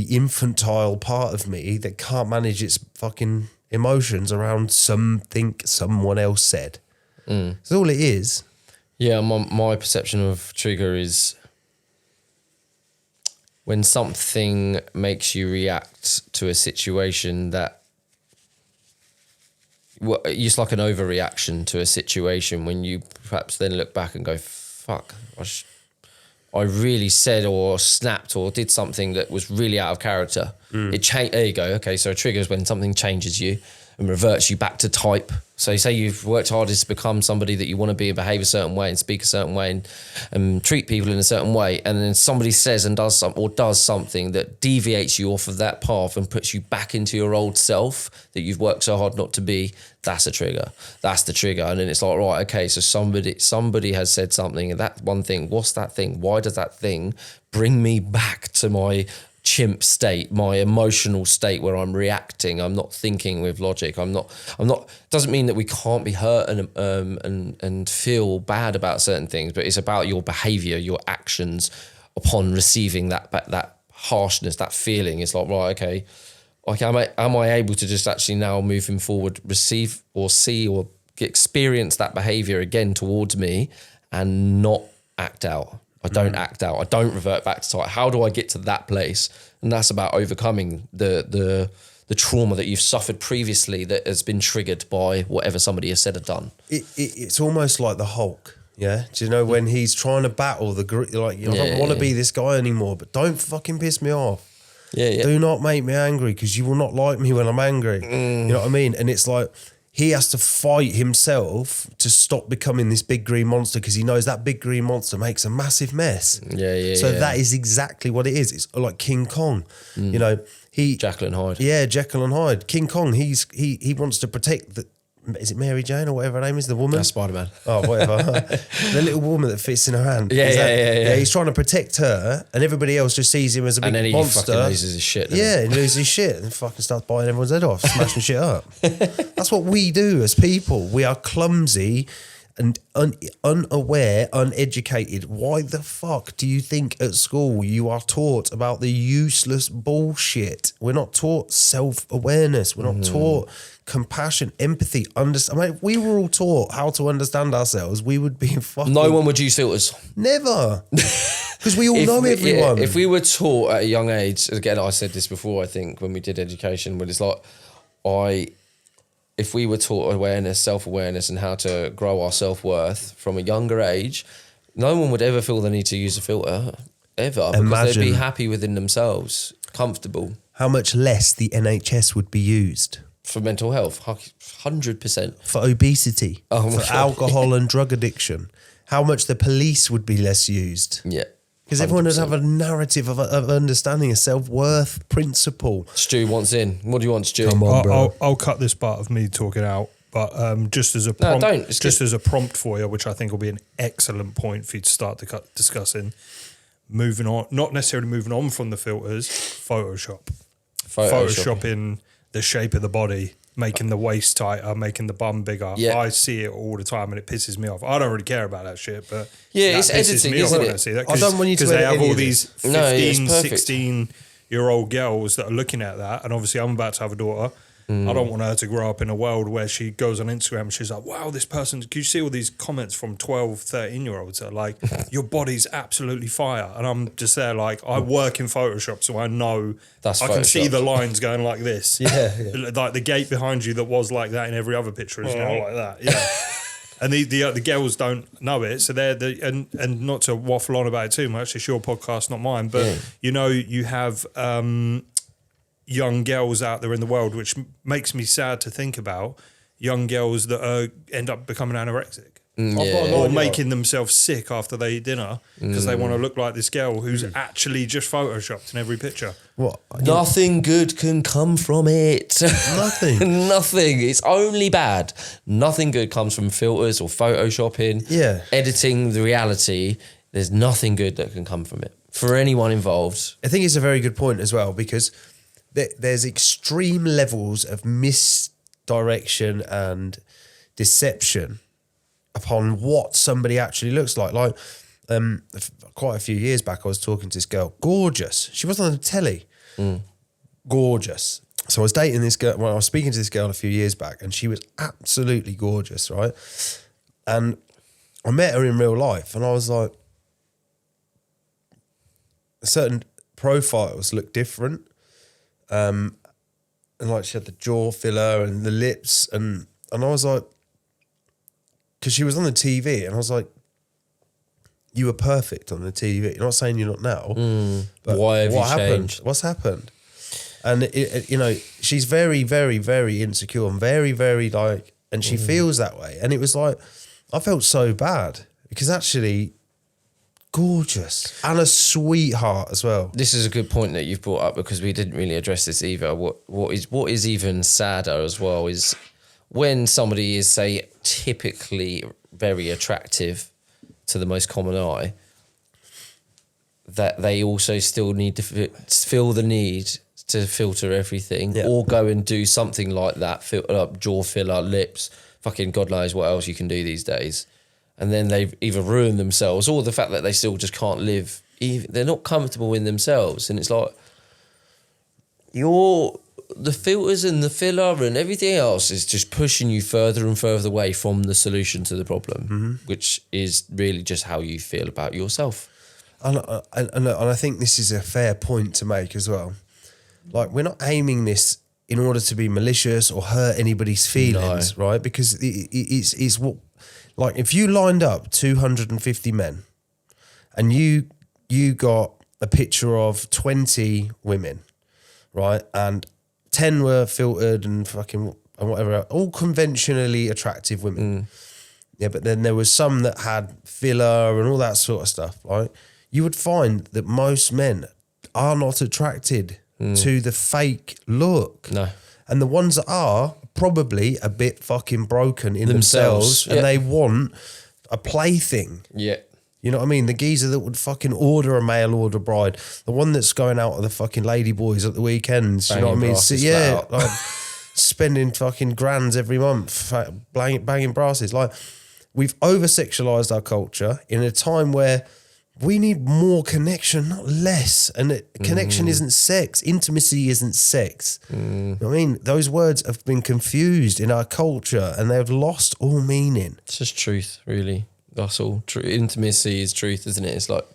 infantile part of me that can't manage its fucking emotions around something someone else said. That's all it is. Yeah, my perception of trigger is when something makes you react to a situation that, well, it's like an overreaction to a situation when you perhaps then look back and go, fuck, I really said or snapped or did something that was really out of character. There you go. Okay, so a trigger is when something changes you and reverts you back to type. So say you've worked hardest to become somebody that you want to be and behave a certain way and speak a certain way and treat people in a certain way, and then somebody says and does something that deviates you off of that path and puts you back into your old self that you've worked so hard not to be. That's a trigger. That's the trigger. And then it's like, right, okay, so somebody has said something, and that one thing, what's that thing? Why does that thing bring me back to my chimp state, my emotional state where I'm reacting? I'm not thinking with logic. I'm not, doesn't mean that we can't be hurt and feel bad about certain things, but it's about your behavior, your actions upon receiving that harshness, that feeling. It's like, right, okay, am I able to just actually now moving forward, receive or see or experience that behavior again towards me and not act out? I don't act out. I don't revert back to type. How do I get to that place? And that's about overcoming the trauma that you've suffered previously that has been triggered by whatever somebody has said or done. It's almost like the Hulk. Yeah. Do you know when he's trying to battle I don't want to be this guy anymore, but don't fucking piss me off. Yeah. Do not make me angry, because you will not like me when I'm angry. You know what I mean? And it's like he has to fight himself to stop becoming this big green monster, because he knows that big green monster makes a massive mess. So that is exactly what it is. It's like King Kong. You know, Jekyll and Hyde. Yeah, Jekyll and Hyde. King Kong, he wants to protect is it Mary Jane or whatever her name is, the woman? That's Spider-Man. Oh, whatever. The little woman that fits in her hand. Yeah. He's trying to protect her, and everybody else just sees him as a big monster. And then he fucking loses his shit. He loses his shit and fucking starts biting everyone's head off, smashing shit up. That's what we do as people. We are clumsy and unaware, uneducated. Why the fuck do you think at school you are taught about the useless bullshit? We're not taught self-awareness. We're not taught compassion, empathy, understand. I mean, if we were all taught how to understand ourselves, we would be fucking... No one would use filters. Never. Because we all know everyone. If we were taught at a young age, again, I said this before, I think, when we did education, but it's like, if we were taught awareness, self-awareness, and how to grow our self-worth from a younger age, no one would ever feel the need to use a filter, ever, because they'd be happy within themselves, comfortable. How much less the NHS would be used. For mental health, 100%. For obesity, Oh my for God. alcohol and drug addiction. How much the police would be less used. Yeah. Because everyone would 100%. have a narrative of understanding a self-worth principle. Stu wants in. What do you want, Stu? Come on, bro. I'll cut this part of me talking out, but just as a prompt, don't. It's just good. as a prompt for you, which I think will be an excellent point for you to start discussing. Moving on, not necessarily moving on from the filters, Photoshop. Photoshopping the shape of the body, making the waist tighter, making the bum bigger. Yeah. I see it all the time and it pisses me off. I don't really care about that shit, but Yeah, that it's pisses editing, me off isn't when it? I see that I don't want you to because they edit have any all of these this. 15, No, it's perfect. 16-year-old girls that are looking at that, and obviously I'm about to have a daughter. I don't want her to grow up in a world where she goes on Instagram and she's like, wow, this person, can you see all these comments from 12, 13-year-olds that are like, your body's absolutely fire. And I'm just there like, I work in Photoshop, so I know That's I can see Photoshopped. the lines going like this. Yeah. Like the gate behind you that was like that in every other picture is now like that. Yeah. And the girls don't know it, so they're and not to waffle on about it too much. It's your podcast, not mine. But you have young girls out there in the world, which makes me sad to think about. Young girls that end up becoming anorexic. Or making themselves sick after they eat dinner because they want to look like this girl who's actually just photoshopped in every picture. What? Nothing good can come from it. Nothing. Nothing. It's only bad. Nothing good comes from filters or photoshopping. Yeah. Editing the reality. There's nothing good that can come from it for anyone involved. I think it's a very good point as well, because there's extreme levels of misdirection and deception upon what somebody actually looks like. Like, quite a few years back, I was talking to this girl, gorgeous. She was on the telly, gorgeous. So I was dating this girl. Well, I was speaking to this girl a few years back, and she was absolutely gorgeous, right? And I met her in real life, and I was like, certain profiles look different. And like she had the jaw filler and the lips, and I was like, because she was on the TV, and I was like, you were perfect on the TV. You're not saying you're not now, but Why have what you happened? changed? What's happened? And she's very, very, very insecure and very, very like, and she feels that way. And it was like, I felt so bad because actually, gorgeous and a sweetheart as well. This is a good point that you've brought up, because we didn't really address this either. What is even sadder as well is when somebody is, say, typically very attractive to the most common eye, that they also still need to feel the need to filter everything, or go and do something like that, filter up jaw filler, lips, fucking God knows what else you can do these days. And then they've either ruined themselves, or the fact that they still just can't live. They're not comfortable in themselves. And it's like, the filters and the filler and everything else is just pushing you further and further away from the solution to the problem, which is really just how you feel about yourself. And I think this is a fair point to make as well. Like, we're not aiming this in order to be malicious or hurt anybody's feelings, right? Because it's what, like, if you lined up 250 men and you got a picture of 20 women, right, and 10 were filtered and fucking and whatever, all conventionally attractive women. Yeah, but then there was some that had filler and all that sort of stuff, right? You would find that most men are not attracted to the fake look. No. And the ones that are probably a bit fucking broken in themselves, and they want a plaything. Yeah. You know what I mean? The geezer that would fucking order a mail order bride, the one that's going out with the fucking lady boys at the weekends. You know what I mean? So, yeah, like spending fucking grands every month, banging brasses. Like, we've over-sexualized our culture in a time where we need more connection, not less. And connection isn't sex. Intimacy isn't sex. You know what I mean? Those words have been confused in our culture and they've lost all meaning. It's just truth, really. That's all. Intimacy is truth, isn't it? It's like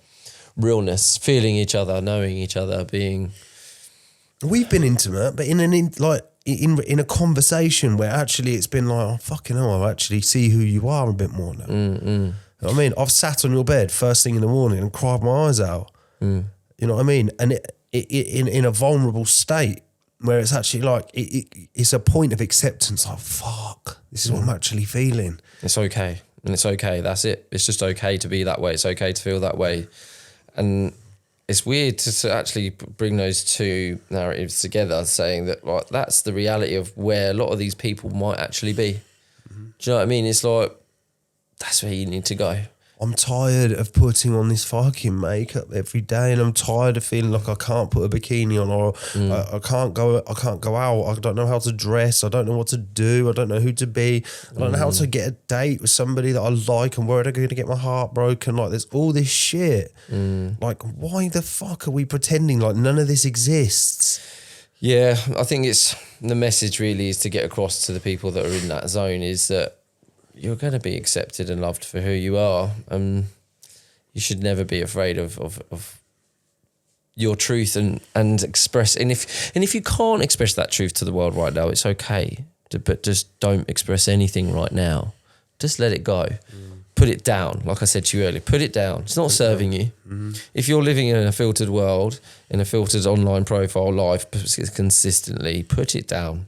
realness, feeling each other, knowing each other, being... We've been intimate, but in a conversation where actually it's been like, oh, fucking hell, I actually see who you are a bit more now. You know what I mean? I've sat on your bed first thing in the morning and cried my eyes out. You know what I mean? And in a vulnerable state where it's actually like, it's a point of acceptance. Like, fuck, this is what I'm actually feeling. It's okay. And it's okay. That's it. It's just okay to be that way. It's okay to feel that way. And it's weird to actually bring those two narratives together, saying that like that's the reality of where a lot of these people might actually be. Do you know what I mean? It's like, that's where you need to go. I'm tired of putting on this fucking makeup every day, and I'm tired of feeling like I can't put a bikini on, or I can't go out. I don't know how to dress. I don't know what to do. I don't know who to be. I don't know how to get a date with somebody that I like, and where am I going to get my heart broken? Like, there's all this shit. Like, why the fuck are we pretending like none of this exists? Yeah, I think it's the message really is to get across to the people that are in that zone is that you're going to be accepted and loved for who you are. You should never be afraid of your truth and express. And if you can't express that truth to the world right now, it's okay. But just don't express anything right now. Just let it go. Put it down. Like I said to you earlier, put it down. It's not serving you. If you're living in a filtered world, in a filtered online profile life consistently, put it down.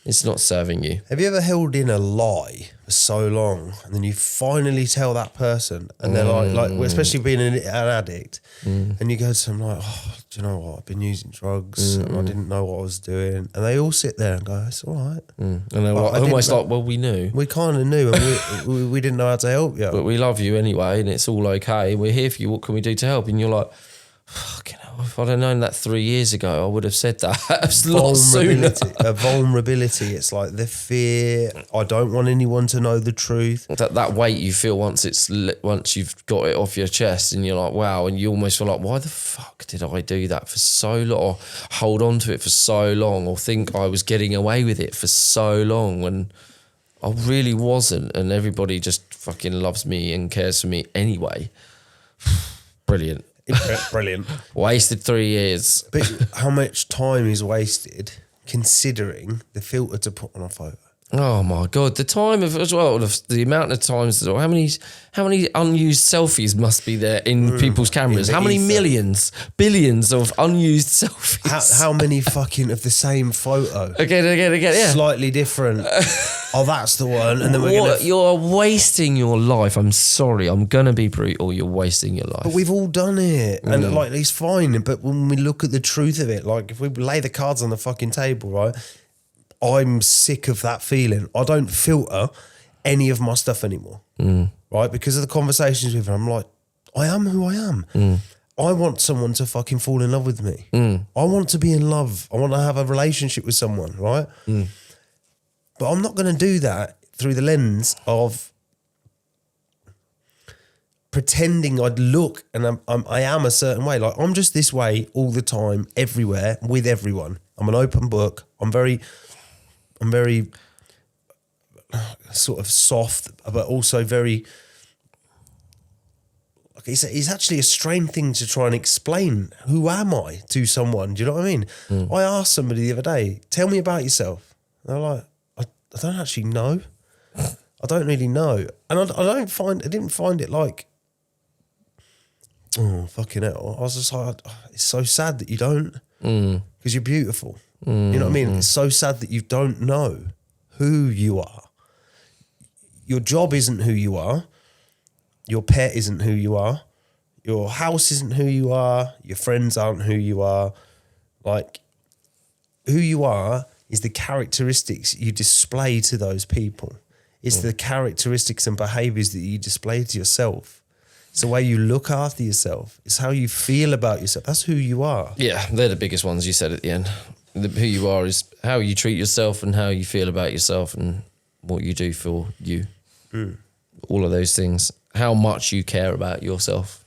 It's not serving you. Have you ever held in a lie for so long and then you finally tell that person and they're like especially being an addict, and you go to them like, oh, do you know what? I've been using drugs and I didn't know what I was doing. And they all sit there and go, it's all right. And they're almost like, well, we knew. We kind of knew and we didn't know how to help you. But we love you anyway and it's all okay. We're here for you. What can we do to help? And you're like, fucking hell, if I'd have known that 3 years ago, I would have said that a lot sooner. A vulnerability. It's like the fear. I don't want anyone to know the truth. That weight you feel once you've got it off your chest, and you're like, wow, and you almost feel like, why the fuck did I do that for so long, or hold on to it for so long, or think I was getting away with it for so long when I really wasn't, and everybody just fucking loves me and cares for me anyway. Brilliant. Brilliant. Wasted 3 years. But how much time is wasted considering the filter to put on a photo? Oh my God, the time of as well, the amount of times, how many unused selfies must be there in people's cameras? How many millions, billions of unused selfies? How many fucking of the same photo? Again, yeah. Slightly different. Oh, that's the one. And then you're wasting your life. I'm sorry, I'm gonna be brutal. You're wasting your life. But we've all done it, and like it's fine. But when we look at the truth of it, like if we lay the cards on the fucking table, right? I'm sick of that feeling. I don't filter any of my stuff anymore, right? Because of the conversations with her, I'm like, I am who I am. I want someone to fucking fall in love with me. I want to be in love. I want to have a relationship with someone, right? But I'm not going to do that through the lens of pretending I'd look and I am a certain way. Like, I'm just this way all the time, everywhere, with everyone. I'm an open book. I'm very sort of soft, but also very. Like it's actually a strange thing to try and explain who am I to someone. Do you know what I mean? I asked somebody the other day, "Tell me about yourself." And they're like, "I don't actually know. I don't really know," and I didn't find it like, oh fucking hell. I was just like, it's so sad that you don't, because you're beautiful. You know what I mean? It's so sad that you don't know who you are. Your job isn't who you are. Your pet isn't who you are. Your house isn't who you are. Your friends aren't who you are. Like, who you are is the characteristics you display to those people. It's the characteristics and behaviours that you display to yourself. It's the way you look after yourself. It's how you feel about yourself. That's who you are. Yeah, they're the biggest ones you said at the end. Who you are is how you treat yourself and how you feel about yourself and what you do for you. all of those things. How much you care about yourself,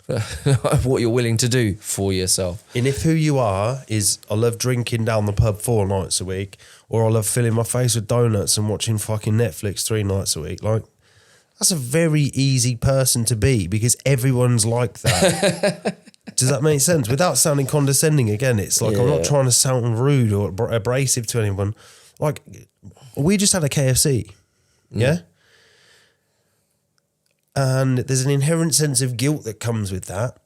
what you're willing to do for yourself. And if who you are is, I love drinking down the pub 4 nights a week, or I love filling my face with donuts and watching fucking Netflix 3 nights a week, like, that's a very easy person to be, because everyone's like that. Does that make sense? Without sounding condescending again, it's like, I'm not trying to sound rude or abrasive to anyone. Like, we just had a KFC, yeah? And there's an inherent sense of guilt that comes with that,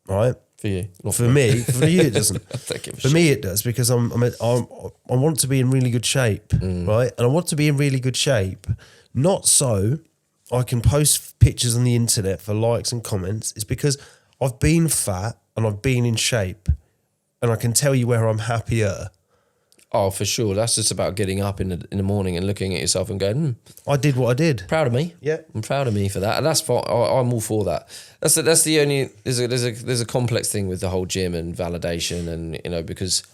right? For you. Not For me. For you, it doesn't. For shit. me, it does, because I want to be in really good shape, right? And I want to be in really good shape, not so I can post pictures on the internet for likes and comments. It's because I've been fat and I've been in shape, and I can tell you where I'm happier. Oh, for sure. That's just about getting up in the morning and looking at yourself and going, I did what I did. proud of me. Yeah. I'm proud of me for that. And that's fine. I'm all for that. That's the only, there's a complex thing with the whole gym and validation, and, you know, because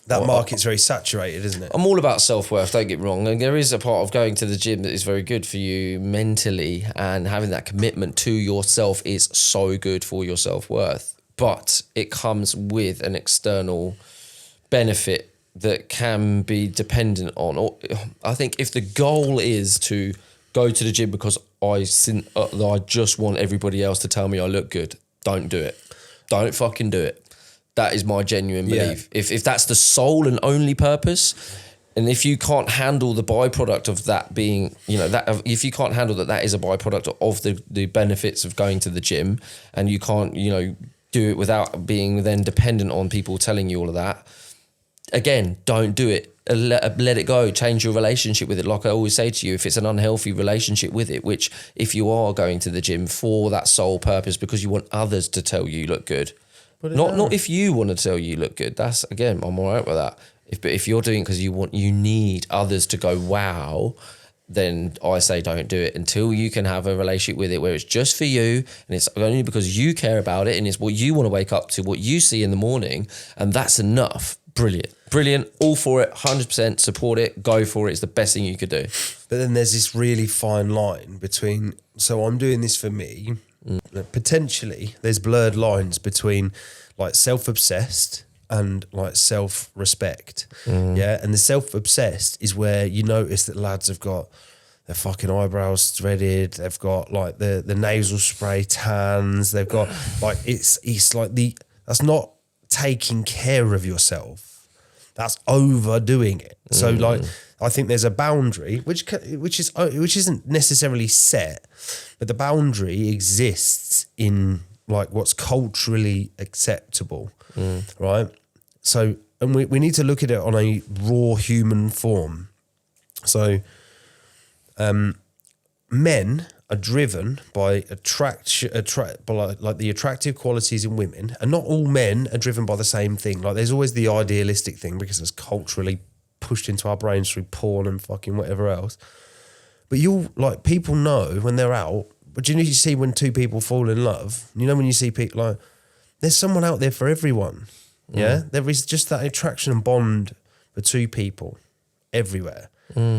That market's very saturated, isn't it? I'm all about self-worth, don't get me wrong. And there is a part of going to the gym that is very good for you mentally, and having that commitment to yourself is so good for your self-worth. But it comes with an external benefit that can be dependent on. Or I think if the goal is to go to the gym because I just want everybody else to tell me I look good, don't do it. Don't fucking do it. That is my genuine belief. Yeah. If that's the sole and only purpose, and if you can't handle the byproduct of that being, you know, that if you can't handle that is a byproduct of the benefits of going to the gym, and you can't, you know, do it without being then dependent on people telling you all of that, again, don't do it. Let it go. Change your relationship with it. Like I always say to you, if it's an unhealthy relationship with it, which if you are going to the gym for that sole purpose because you want others to tell you look good, not if you want to tell you look good. That's, again, I'm all right with that. But if you're doing it because you need others to go wow, then I say don't do it until you can have a relationship with it where it's just for you, and it's only because you care about it, and it's what you want to wake up to, what you see in the morning, and that's enough. Brilliant, all for it, 100%, support it, go for it. It's the best thing you could do. But then there's this really fine line between, so I'm doing this for me, potentially there's blurred lines between like self-obsessed and like self-respect. Yeah, and the self-obsessed is where you notice that lads have got their fucking eyebrows threaded, they've got like the nasal spray tans, they've got like, it's like that's not taking care of yourself. That's overdoing it. So like, I think there's a boundary which isn't necessarily set, but the boundary exists in like what's culturally acceptable, right? So, and we need to look at it on a raw human form. So, men are driven by by the attractive qualities in women, and not all men are driven by the same thing. Like, there's always the idealistic thing because it's culturally pushed into our brains through porn and fucking whatever else. But people know when they're out. But you see when two people fall in love, you know, when you see people like, there's someone out there for everyone. Yeah, there is just that attraction and bond for two people everywhere.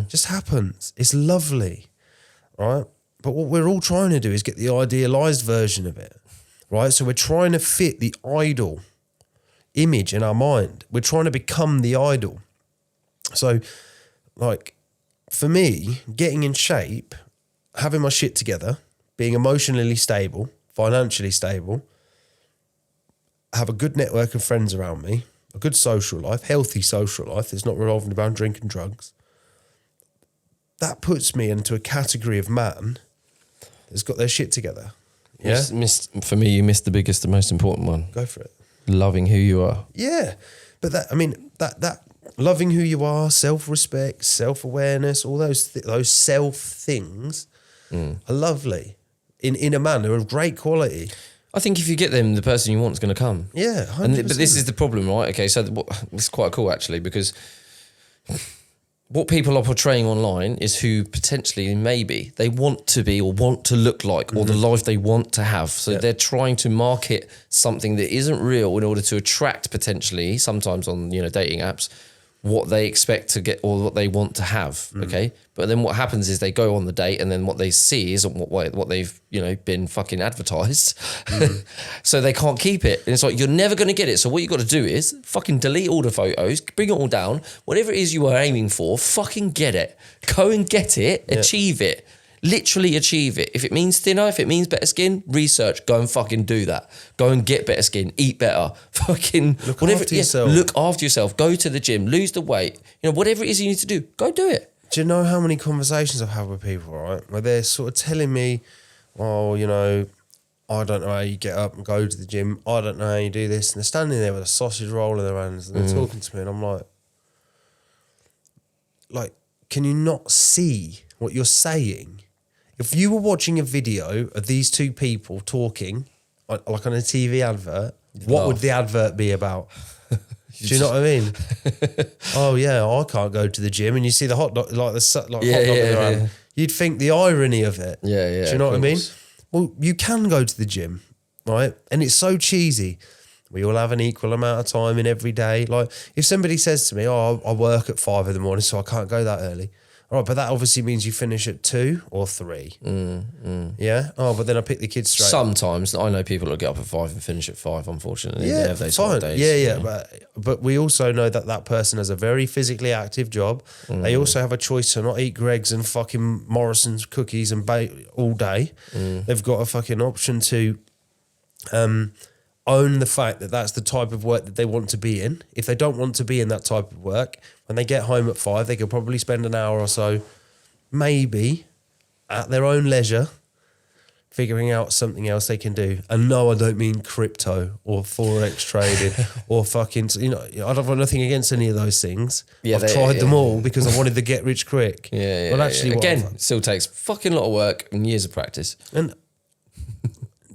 Just happens. It's lovely, right? But what we're all trying to do is get the idealized version of it, right? So we're trying to fit the idol image in our mind. We're trying to become the idol. So, like, for me, getting in shape, having my shit together, being emotionally stable, financially stable, have a good network of friends around me, a good social life, healthy social life that's not revolving around drinking drugs, that puts me into a category of man that's got their shit together. Yeah. For me, you missed the biggest and most important one. Go for it. Loving who you are. Yeah. But that loving who you are, self-respect, self-awareness, all those self things are lovely in a man. They're of great quality. I think if you get them, the person you want is going to come. Yeah, 100%. But this is the problem, right? Okay, so it's quite cool actually, because what people are portraying online is who potentially maybe they want to be or want to look like, or the life they want to have. So they're trying to market something that isn't real in order to attract potentially, sometimes on, you know, dating apps, what they expect to get or what they want to have. Okay. But then what happens is they go on the date and then what they see isn't what they've, been fucking advertised. So they can't keep it. And it's like, you're never going to get it. So what you got to do is fucking delete all the photos, bring it all down. Whatever it is you are aiming for, fucking get it. Go and get it, achieve it. Literally achieve it. If it means thinner, if it means better skin, research, go and fucking do that. Go and get better skin, eat better, fucking Look after yourself. Look after yourself. Go to the gym, lose the weight. Whatever it is you need to do, go do it. Do you know how many conversations I've had with people, right, where they're sort of telling me, oh, I don't know how you get up and go to the gym. I don't know how you do this. And they're standing there with a sausage roll in their hands and they're talking to me and I'm like, can you not see what you're saying? If you were watching a video of these two people talking, like on a TV advert, what would the advert be about? Do you know what I mean? Oh yeah, I can't go to the gym, and you see the hot dog, hot dog in their hand. You'd think the irony of it. Yeah. Do you know what I mean? Well, you can go to the gym, right? And it's so cheesy. We all have an equal amount of time in every day. Like if somebody says to me, "Oh, I work at 5 a.m, so I can't go that early." All right, but that obviously means you finish at 2 or 3. Yeah? Oh, but then I pick the kids straight. Sometimes I know people that get up at 5 and finish at 5, unfortunately. Yeah, they have those fine. days. Yeah. But we also know that person has a very physically active job. They also have a choice to not eat Greggs and fucking Morrison's cookies and all day. They've got a fucking option to own the fact that that's the type of work that they want to be in. If they don't want to be in that type of work, when they get home at 5, they could probably spend an hour or so, maybe, at their own leisure, figuring out something else they can do. And no, I don't mean crypto or Forex trading or fucking, I don't have nothing against any of those things. Yeah, I've tried them all because I wanted to get rich quick. Yeah. But actually, Again, it still takes fucking lot of work and years of practice. And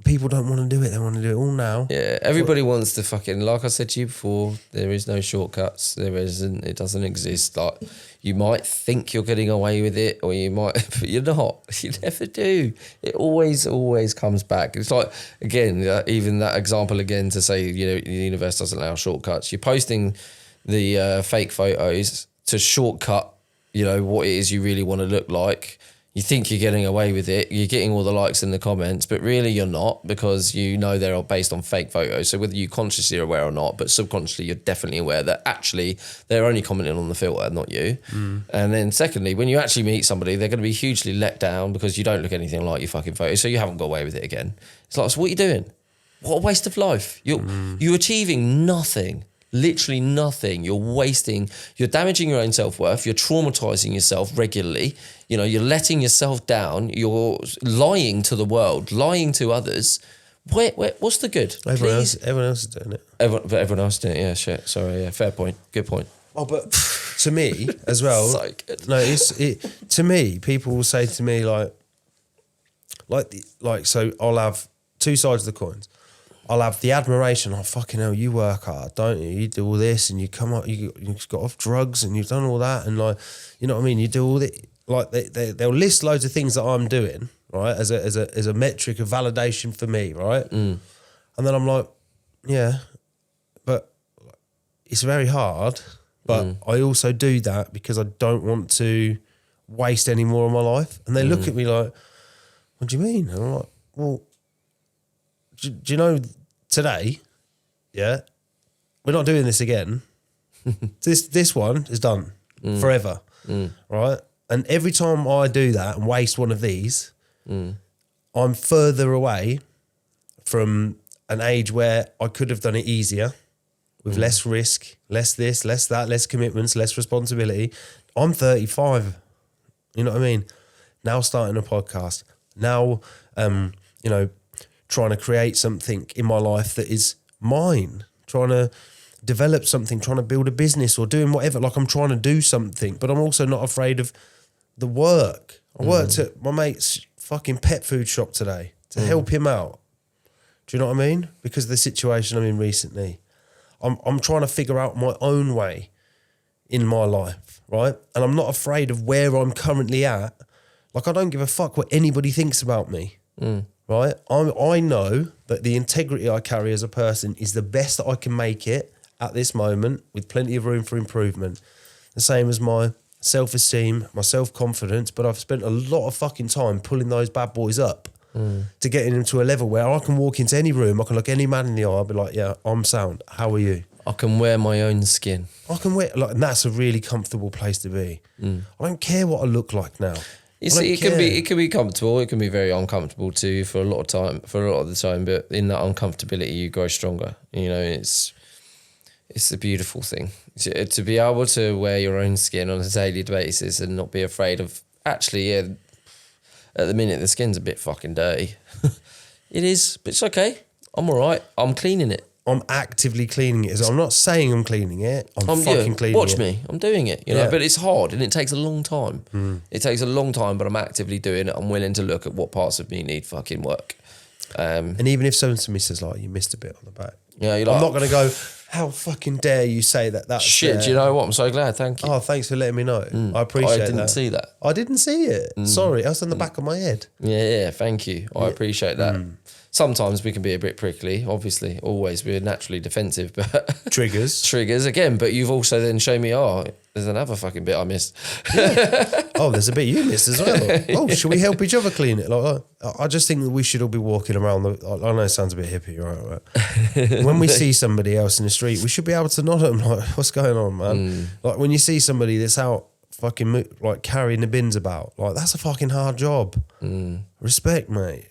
people don't want to do it. They want to do it all now. Yeah, everybody wants to fucking, like I said to you before, there is no shortcuts. There isn't. It doesn't exist. Like, you might think you're getting away with it, or you might, but you're not. You never do. It always comes back. It's like, again, even that example again to say, the universe doesn't allow shortcuts. You're posting the fake photos to shortcut, what it is you really want to look like. You think you're getting away with it, you're getting all the likes in the comments, but really you're not, because they're all based on fake photos. So whether you consciously are aware or not, but subconsciously you're definitely aware that actually they're only commenting on the filter, not you. And then secondly, when you actually meet somebody, they're going to be hugely let down because you don't look anything like your fucking photos, so you haven't got away with it again. It's like, so what are you doing? What a waste of life. You're achieving nothing. Literally nothing. You're damaging your own self-worth. You're traumatizing yourself regularly. You're letting yourself down. You're lying to the world, lying to others. What's the good? Everyone else is doing it. Everyone else is doing it. Yeah, shit. Sorry. Yeah, fair point. Good point. Oh, but to me as well. So good. No, to me, people will say to me so I'll have two sides of the coins. I'll have the admiration. Oh, fucking hell, you work hard, don't you? You do all this and you come up, you've got off drugs and you've done all that. And you know what I mean? You do all the, they'll list loads of things that I'm doing, right? As a metric of validation for me, right? And then I'm like, yeah, but it's very hard. But I also do that because I don't want to waste any more of my life. And they look at me like, what do you mean? And I'm like, well, do you know, today, yeah, we're not doing this again. This one is done forever, right? And every time I do that and waste one of these, I'm further away from an age where I could have done it easier, with less risk, less this, less that, less commitments, less responsibility. I'm 35, you know what I mean? Now starting a podcast, now, trying to create something in my life that is mine, trying to develop something, trying to build a business or doing whatever. Like, I'm trying to do something, but I'm also not afraid of the work. I worked at my mate's fucking pet food shop today to help him out. Do you know what I mean? Because of the situation I'm in recently. I'm trying to figure out my own way in my life, right? And I'm not afraid of where I'm currently at. Like, I don't give a fuck what anybody thinks about me. Right? I know that the integrity I carry as a person is the best that I can make it, at this moment with plenty of room for improvement. The same as my self-esteem, my self-confidence, but I've spent a lot of fucking time pulling those bad boys up to getting them to a level where I can walk into any room, I can look any man in the eye, I'll be like, yeah, I'm sound. How are you? I can wear my own skin. I can wear, like, and that's a really comfortable place to be. I don't care what I look like now. You see, it can be comfortable. It can be very uncomfortable too for a lot of the time. But in that uncomfortability, you grow stronger. You know, it's a beautiful thing to be able to wear your own skin on a daily basis and not be afraid of. Actually, yeah, at the minute the skin's a bit fucking dirty. It is, but it's okay. I'm all right. I'm cleaning it. I'm actively cleaning it. I'm not saying I'm cleaning it. I'm fucking cleaning it. Watch me. I'm doing it. You know, but it's hard and it takes a long time. It takes a long time, but I'm actively doing it. I'm willing to look at what parts of me need fucking work. And even if someone to me says, like, you missed a bit on the back, yeah, you're like, I'm not going to go, how fucking dare you say that? That's shit. Do you know what? I'm so glad. Thank you. Oh, thanks for letting me know. I appreciate that. I didn't see that. I didn't see it. Sorry, that's on the back of my head. Yeah. Thank you. I appreciate that. Sometimes we can be a bit prickly, obviously. Always, we're naturally defensive, but triggers again. But you've also then shown me, there's another fucking bit I missed. Oh, there's a bit you missed as well. Oh, should we help each other clean it? Like, I just think that we should all be walking around. I know it sounds a bit hippie, right? When we see somebody else in the street, we should be able to nod at them like, "What's going on, man?" Like when you see somebody that's out fucking like carrying the bins about, like that's a fucking hard job. Respect, mate.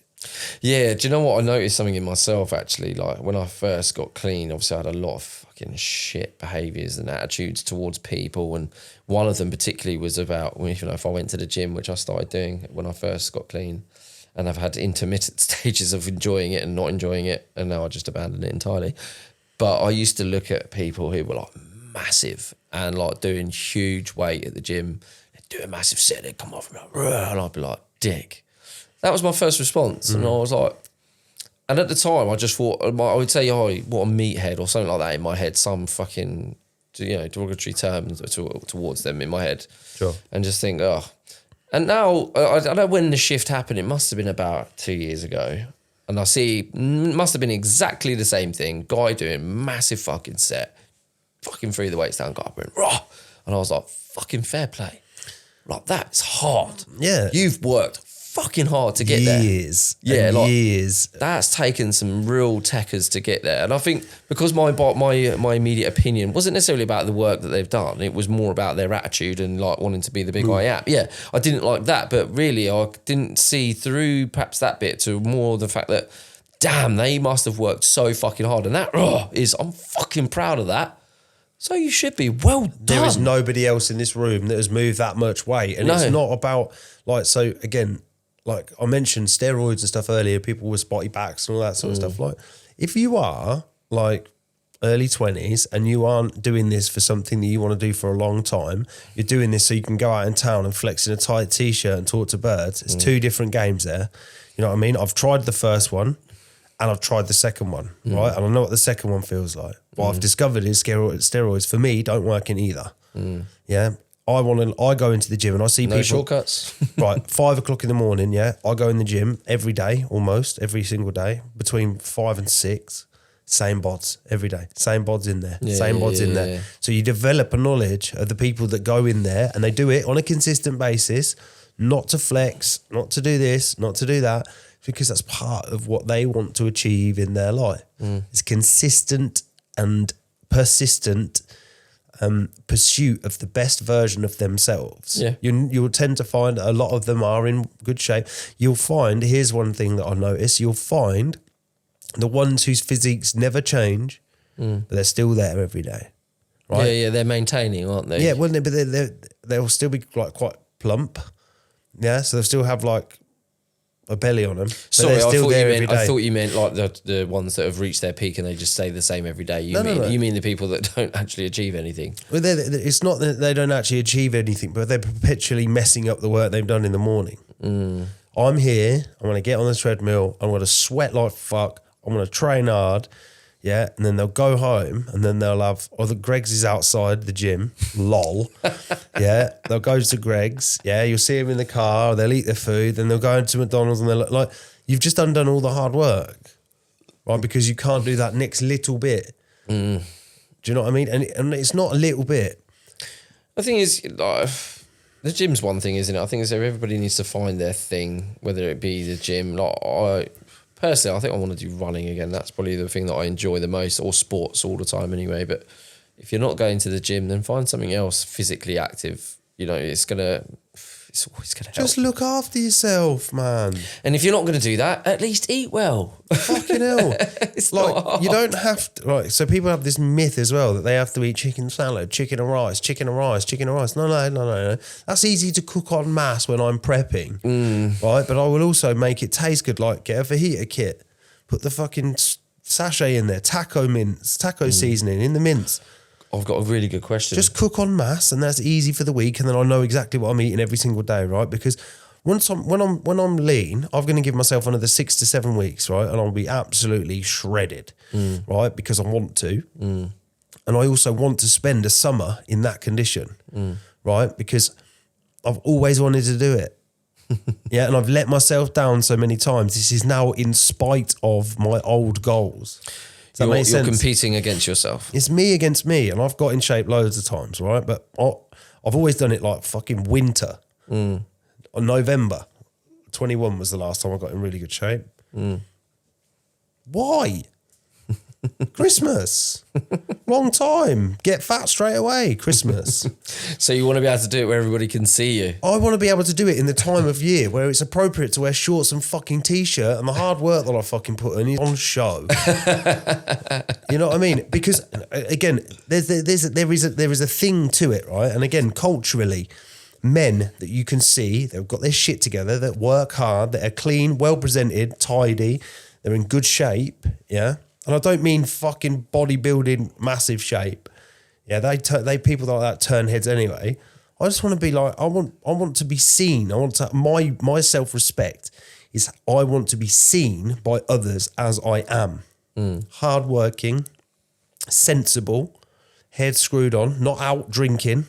Yeah, do you know what? I noticed something in myself actually. Like when I first got clean, obviously I had a lot of fucking shit behaviours and attitudes towards people, and one of them particularly was about, you know, if I went to the gym, which I started doing when I first got clean, and I've had intermittent stages of enjoying it and not enjoying it, and now I just abandoned it entirely. But I used to look at people who were like massive and like doing huge weight at the gym, they'd do a massive set, they'd come off and I'd be like, dick. That was my first response. And I was like, and at the time I just thought, I would say, what a meathead or something like that in my head, some fucking, you know, derogatory terms towards them in my head. Sure. And just think, And now, I don't know when the shift happened, it must have been about 2 years ago. And I see, must have been exactly the same thing. Guy doing massive fucking set, fucking threw the weights down, guy went, raw. And I was like, fucking fair play. Like, that's hard. Yeah. You've worked fucking hard to get there. Years. That's taken some real techers to get there. And I think because my immediate opinion wasn't necessarily about the work that they've done, it was more about their attitude and like wanting to be the big I am. Yeah, I didn't like that, but really I didn't see through perhaps that bit to more the fact that, damn, they must have worked so fucking hard. And that I'm fucking proud of that. So you should be well done. There is nobody else in this room that has moved that much weight. And it's not about, like, so again, like I mentioned steroids and stuff earlier, people with spotty backs and all that sort of stuff. Like, if you are like early 20s and you aren't doing this for something that you want to do for a long time, you're doing this so you can go out in town and flex in a tight t-shirt and talk to birds. It's two different games there. You know what I mean? I've tried the first one and I've tried the second one, right? And I know what the second one feels like. What I've discovered is steroids for me don't work in either. Yeah. I go into the gym and I see people. No shortcuts. Right, 5 o'clock in the morning, yeah. I go in the gym every day, almost every single day, between 5 and 6. Same bods every day. Same bods in there. Same bods in there. So you develop a knowledge of the people that go in there and they do it on a consistent basis, not to flex, not to do this, not to do that, because that's part of what they want to achieve in their life. It's consistent and persistent pursuit of the best version of themselves. Yeah. You'll tend to find a lot of them are in good shape. You'll find, here's one thing that I noticed, you'll find the ones whose physiques never change, but they're still there every day. Right? Yeah, they're maintaining, aren't they? Yeah, well, but they'll still be like quite plump. Yeah, so they'll still have like a belly on them. Sorry, I thought you meant like the ones that have reached their peak and they just stay the same every day. You mean the people that don't actually achieve anything? Well, it's not that they don't actually achieve anything, but they're perpetually messing up the work they've done in the morning. I'm here. I'm going to get on the treadmill. I'm going to sweat like fuck. I'm going to train hard. Yeah, and then they'll go home and then they'll have, the Greg's is outside the gym, lol. Yeah, they'll go to Greg's. Yeah, you'll see them in the car. They'll eat their food. Then they'll go into McDonald's and they're like, you've just undone all the hard work, right? Because you can't do that next little bit. Do Do you know what I mean? And it's not a little bit. The thing is, like, the gym's one thing, isn't it? I think it's everybody needs to find their thing, whether it be the gym. Like, personally, I think I want to do running again. That's probably the thing that I enjoy the most, or sports all the time anyway. But if you're not going to the gym, then find something else physically active. You know, it's always going to help. Just look after yourself, man. And if you're not going to do that, at least eat well. Fucking hell. It's like, not hard. you don't have to, like, so people have this myth as well that they have to eat chicken salad, chicken and rice, chicken and rice, chicken and rice. No. That's easy to cook en masse when I'm prepping, right? But I will also make it taste good, like get a fajita kit, put the fucking sachet in there, taco seasoning in the mince. I've got a really good question. Just cook en masse, and that's easy for the week, and then I know exactly what I'm eating every single day, right? Because when I'm lean, I'm going to give myself another 6 to 7 weeks, right? And I'll be absolutely shredded, right? Because I want to. And I also want to spend a summer in that condition, right? Because I've always wanted to do it. Yeah, and I've let myself down so many times. This is now in spite of my old goals. Does that make sense? You're competing against yourself. It's me against me, and I've got in shape loads of times, right? But I've always done it like fucking winter. November 21 was the last time I got in really good shape. Why? Christmas. Wrong time. Get fat straight away. Christmas. So you want to be able to do it where everybody can see you. I want to be able to do it in the time of year where it's appropriate to wear shorts and fucking t-shirt, and the hard work that I fucking put in is on show. You know what I mean? Because again, there is a thing to it, right? And again, culturally, men that you can see, they've got their shit together, that work hard, that are clean, well presented, tidy, they're in good shape, yeah? And I don't mean fucking bodybuilding, massive shape. Yeah, they people like that turn heads anyway. I just want to be like, I want to be seen. I want to, my self-respect is I want to be seen by others as I am. Hardworking, sensible, head screwed on, not out drinking,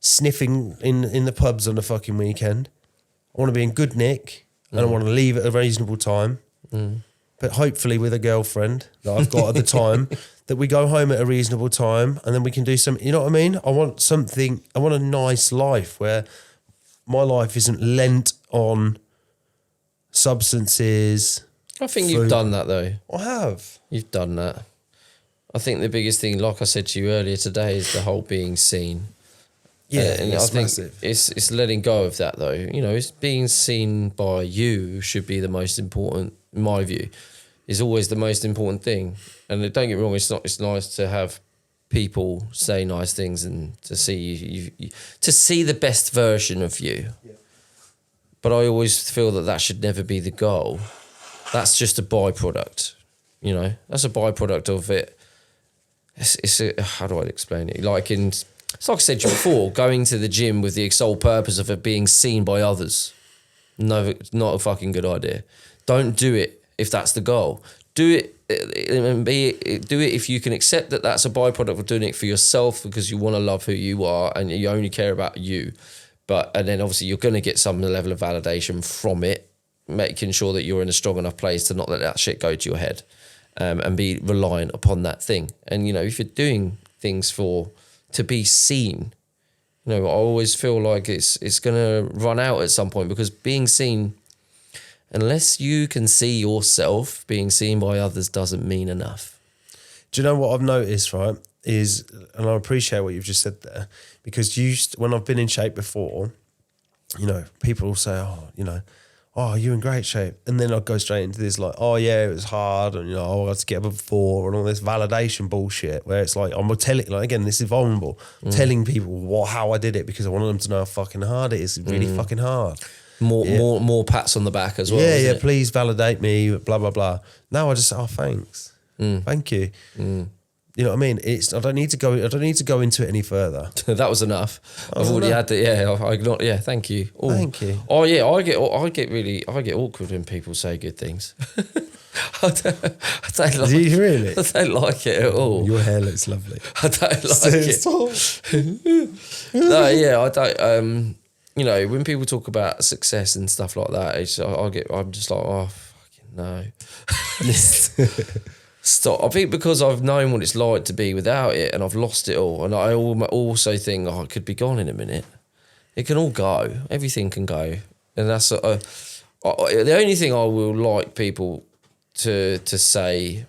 sniffing in the pubs on the fucking weekend. I want to be in good nick, and I want to leave at a reasonable time. But hopefully with a girlfriend that I've got at the time, that we go home at a reasonable time, and then we can do some, you know what I mean? I want a nice life where my life isn't lent on substances. I think food. you've done that though. I have. You've done that. I think the biggest thing, like I said to you earlier today, is the whole being seen. Yeah, and it's I think massive. it's letting go of that though. You know, it's being seen by you should be the most important, in my view, is always the most important thing. And don't get me wrong, it's nice to have people say nice things and to see you to see the best version of you. Yeah. But I always feel that should never be the goal. That's just a byproduct. You know, that's a byproduct of it. How do I explain it? It's like I said to you before, going to the gym with the sole purpose of it being seen by others. No, not a fucking good idea. Don't do it if that's the goal. Do it and do it if you can accept that that's a byproduct of doing it for yourself because you want to love who you are and you only care about you. And then obviously you're going to get some level of validation from it, making sure that you're in a strong enough place to not let that shit go to your head, and be reliant upon that thing. And, you know, if you're doing things to be seen, you know, I always feel like it's going to run out at some point, because being seen, unless you can see yourself, being seen by others doesn't mean enough. Do you know what I've noticed, right, is, and I appreciate what you've just said there, because when I've been in shape before, you know, people will say, oh, you're in great shape. And then I'll go straight into this like, oh yeah, it was hard, and, you know, I had to get up at 4 and all this validation bullshit where it's like, I'm telling, like, again, this is vulnerable, telling people how I did it because I wanted them to know how fucking hard it is. It's really fucking hard. More pats on the back as well. Yeah, please validate me, blah, blah, blah. Now I just say, oh, thanks. Thank you. You know what I mean? I don't need to go into it any further. That was enough. I've already had that. Yeah, thank you. Ooh. Thank you. Oh yeah, I get awkward when people say good things. I don't like, do you really? I don't like it at all. Your hair looks lovely. I don't like it. No, yeah, I don't. You know, when people talk about success and stuff like that, I'm just like, oh fucking no. stop. I think because I've known what it's like to be without it and I've lost it all. And I also think, it could be gone in a minute. It can all go. Everything can go. And that's the only thing I will like people to say.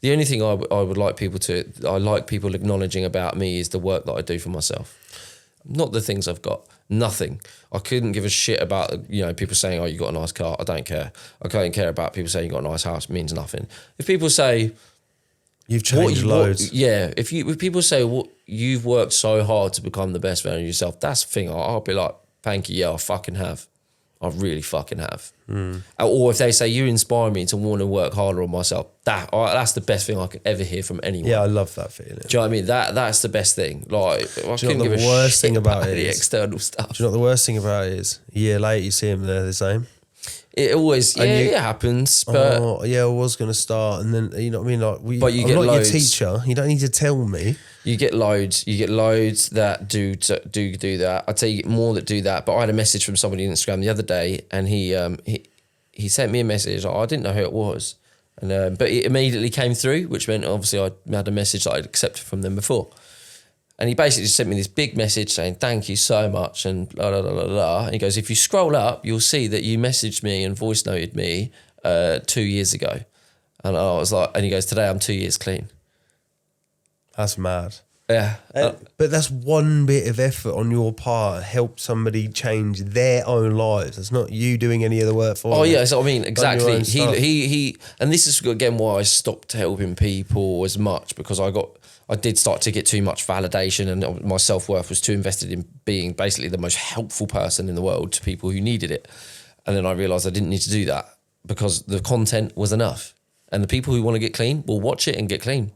The only thing I would like people I like people acknowledging about me is the work that I do for myself. Not the things I've got. Nothing. I couldn't give a shit about, people saying, oh, you got a nice car. I don't care. I don't care about people saying you got a nice house. It means nothing. If people say... You've changed loads. If people say, you've worked so hard to become the best version of yourself, that's the thing. I'll be like, thank you. Yeah, I fucking have. I really fucking have. Or if they say, you inspire me to want to work harder on myself, that's the best thing I could ever hear from anyone. Yeah, I love that feeling. Do you know what I mean? That's the best thing. Like, I couldn't give the a worst shit thing about it the is, external stuff. Do you know what the worst thing about it is? A year later, you see them, they're the same. It always, it happens. But I was going to start, and then you know what I mean. Like, but you I'm get not loads. your teacher. You don't need to tell me. You get loads that do that. I'd say more that do that. But I had a message from somebody on Instagram the other day, and he sent me a message. I didn't know who it was, and but it immediately came through, which meant obviously I had a message that I'd accepted from them before. And he basically just sent me this big message saying, thank you so much, and blah, blah, blah, blah, blah. And he goes, if you scroll up, you'll see that you messaged me and voice noted me 2 years ago. And I was like, and he goes, today I'm 2 years clean. That's mad. Yeah. But that's one bit of effort on your part to help somebody change their own lives. It's not you doing any of the work for them. Oh yeah, so I mean, exactly. He, and this is again why I stopped helping people as much, because I did start to get too much validation, and my self-worth was too invested in being basically the most helpful person in the world to people who needed it. And then I realised I didn't need to do that because the content was enough. And the people who want to get clean will watch it and get clean.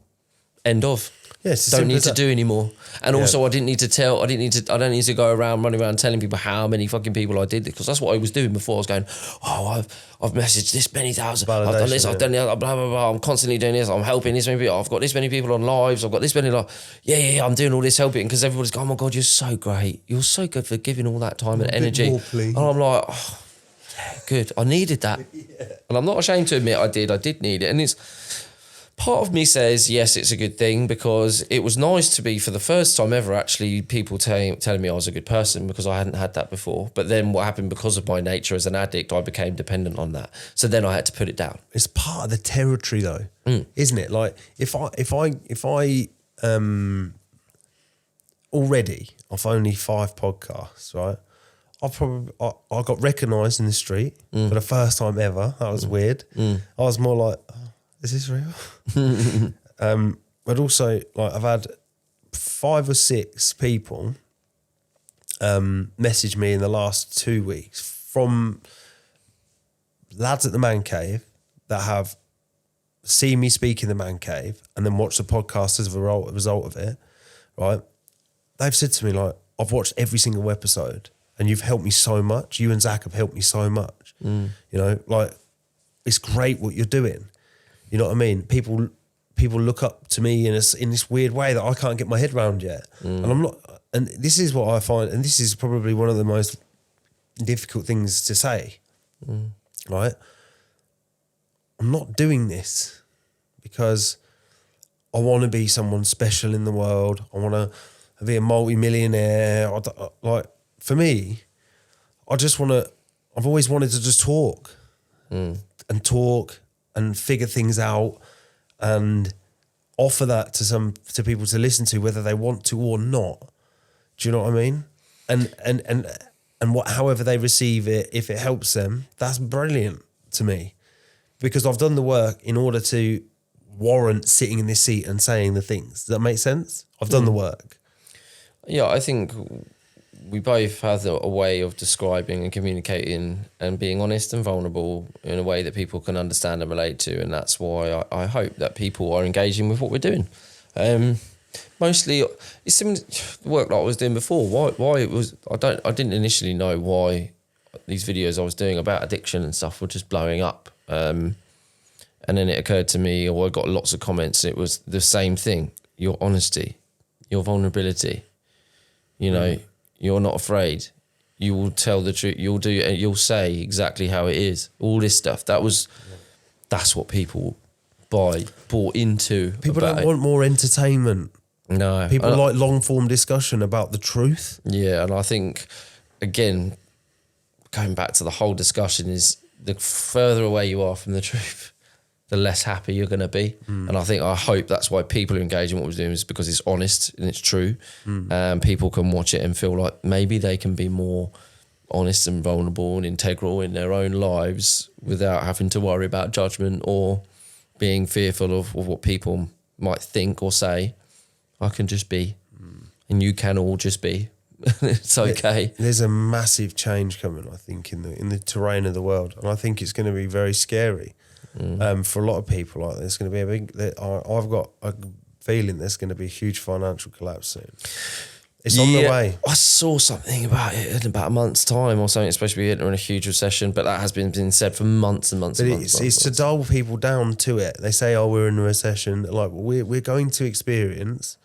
End of. Yes, don't need to do anymore. And also I don't need to go around running around telling people how many fucking people I did, because that's what I was doing before. I was going, I've messaged this many thousand, I've done this, I've done that, blah, blah, blah. I'm constantly doing this, I'm helping this many people, I've got this many people on lives, I've got this many, I'm doing all this helping, because everybody's going, oh my God, you're so great. You're so good for giving all that time and energy. And I'm like, oh, yeah, good. I needed that. And I'm not ashamed to admit I did need it. And it's, part of me says, yes, it's a good thing, because it was nice to be, for the first time ever, actually, people telling me I was a good person, because I hadn't had that before. But then what happened, because of my nature as an addict, I became dependent on that. So then I had to put it down. It's part of the territory though, isn't it? Like if I already off only 5 podcasts, right? I got recognised in the street for the first time ever. That was weird. I was more like, is this real? But also, like, I've had 5 or 6 people message me in the last 2 weeks from lads at the Man Cave that have seen me speak in the Man Cave and then watched the podcast as a result of it, right? They've said to me, like, I've watched every single episode and you've helped me so much. You and Zach have helped me so much. You know, like, it's great what you're doing. You know what I mean? People look up to me in this weird way that I can't get my head around yet. And I'm not. And this is what I find, and this is probably one of the most difficult things to say. Right? I'm not doing this because I want to be someone special in the world. I want to be a multi-millionaire. Like, for me, I just want to. I've always wanted to just talk and talk and figure things out and offer that to people to listen to, whether they want to or not. Do you know what I mean? And however they receive it, if it helps them, that's brilliant to me, because I've done the work in order to warrant sitting in this seat and saying the things. Does that make sense? I've done the work. Yeah, I think we both have a way of describing and communicating and being honest and vulnerable in a way that people can understand and relate to, and that's why I hope that people are engaging with what we're doing. Mostly, it's similar to the work that I was doing before. Why it was I didn't initially know why these videos I was doing about addiction and stuff were just blowing up. And then it occurred to me, or I got lots of comments. It was the same thing: your honesty, your vulnerability. You know. You're not afraid. You will tell the truth. You'll say exactly how it is. All this stuff. That's what people bought into. People about don't it. want more entertainment. No. People like long form discussion about the truth. Yeah, and I think, again, going back to the whole discussion is the further away you are from the truth, the less happy you're going to be. And I hope that's why people are engaging what we're doing, is because it's honest and it's true. People can watch it and feel like maybe they can be more honest and vulnerable and integral in their own lives without having to worry about judgment or being fearful of what people might think or say. I can just be, and you can all just be. It's okay. There's a massive change coming, I think, in the terrain of the world, and I think it's going to be very scary for a lot of people. Like, there's going to be a big. I've got a feeling there's going to be a huge financial collapse soon. It's on the way. I saw something about it in about a month's time or something. It's supposed to be entering a huge recession, but that has been said for months and months. But and months. It's to dull people down to it. They say, "Oh, we're in a recession." Like, we're going to experience.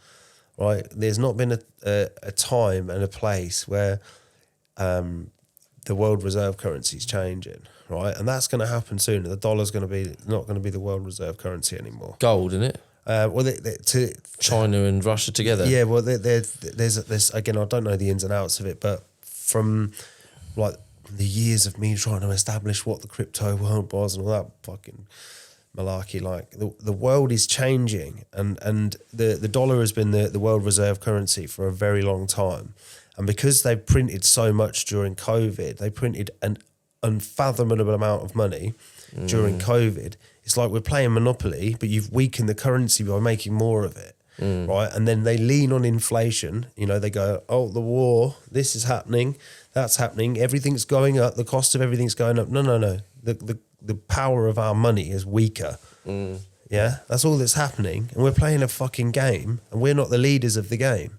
Right, there's not been a time and a place where the world reserve currency is changing, right? And that's going to happen soon. The dollar's going to be not going to be the world reserve currency anymore. Gold, isn't it? Well, China and Russia together. Yeah, well, there's again, I don't know the ins and outs of it, but from like the years of me trying to establish what the crypto world was and all that fucking malarkey, like the world is changing, and the dollar has been the world reserve currency for a very long time, and because they printed so much during COVID, they printed an unfathomable amount of money during COVID. It's like we're playing Monopoly, but you've weakened the currency by making more of it, right? And then they lean on inflation. You know, they go, oh, the war, this is happening, that's happening, everything's going up, the cost of everything's going up. No. The power of our money is weaker. Yeah, that's all that's happening. And we're playing a fucking game, and we're not the leaders of the game.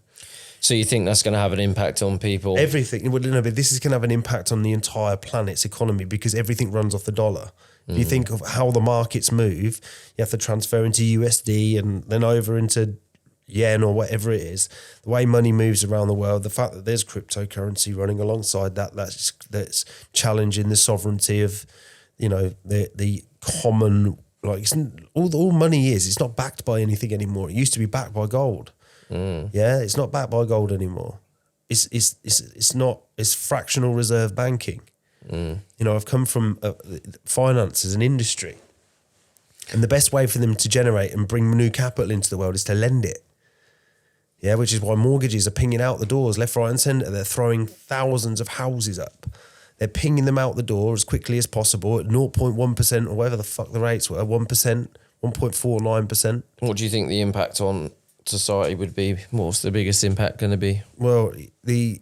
So you think that's going to have an impact on people? Everything. Well, no, but this is going to have an impact on the entire planet's economy because everything runs off the dollar. If you think of how the markets move, you have to transfer into USD and then over into yen or whatever it is. The way money moves around the world, the fact that there's cryptocurrency running alongside that's challenging the sovereignty of, you know, the common, like, all money is, it's not backed by anything anymore. It used to be backed by gold. Yeah, it's not backed by gold anymore. It's fractional reserve banking. You know, I've come from finance as an industry, and the best way for them to generate and bring new capital into the world is to lend it. Yeah, which is why mortgages are pinging out the doors left, right, and centre. They're throwing thousands of houses up. They're pinging them out the door as quickly as possible at 0.1% or whatever the fuck the rates were, 1%, 1.49%. What do you think the impact on society would be? What's the biggest impact going to be? Well, the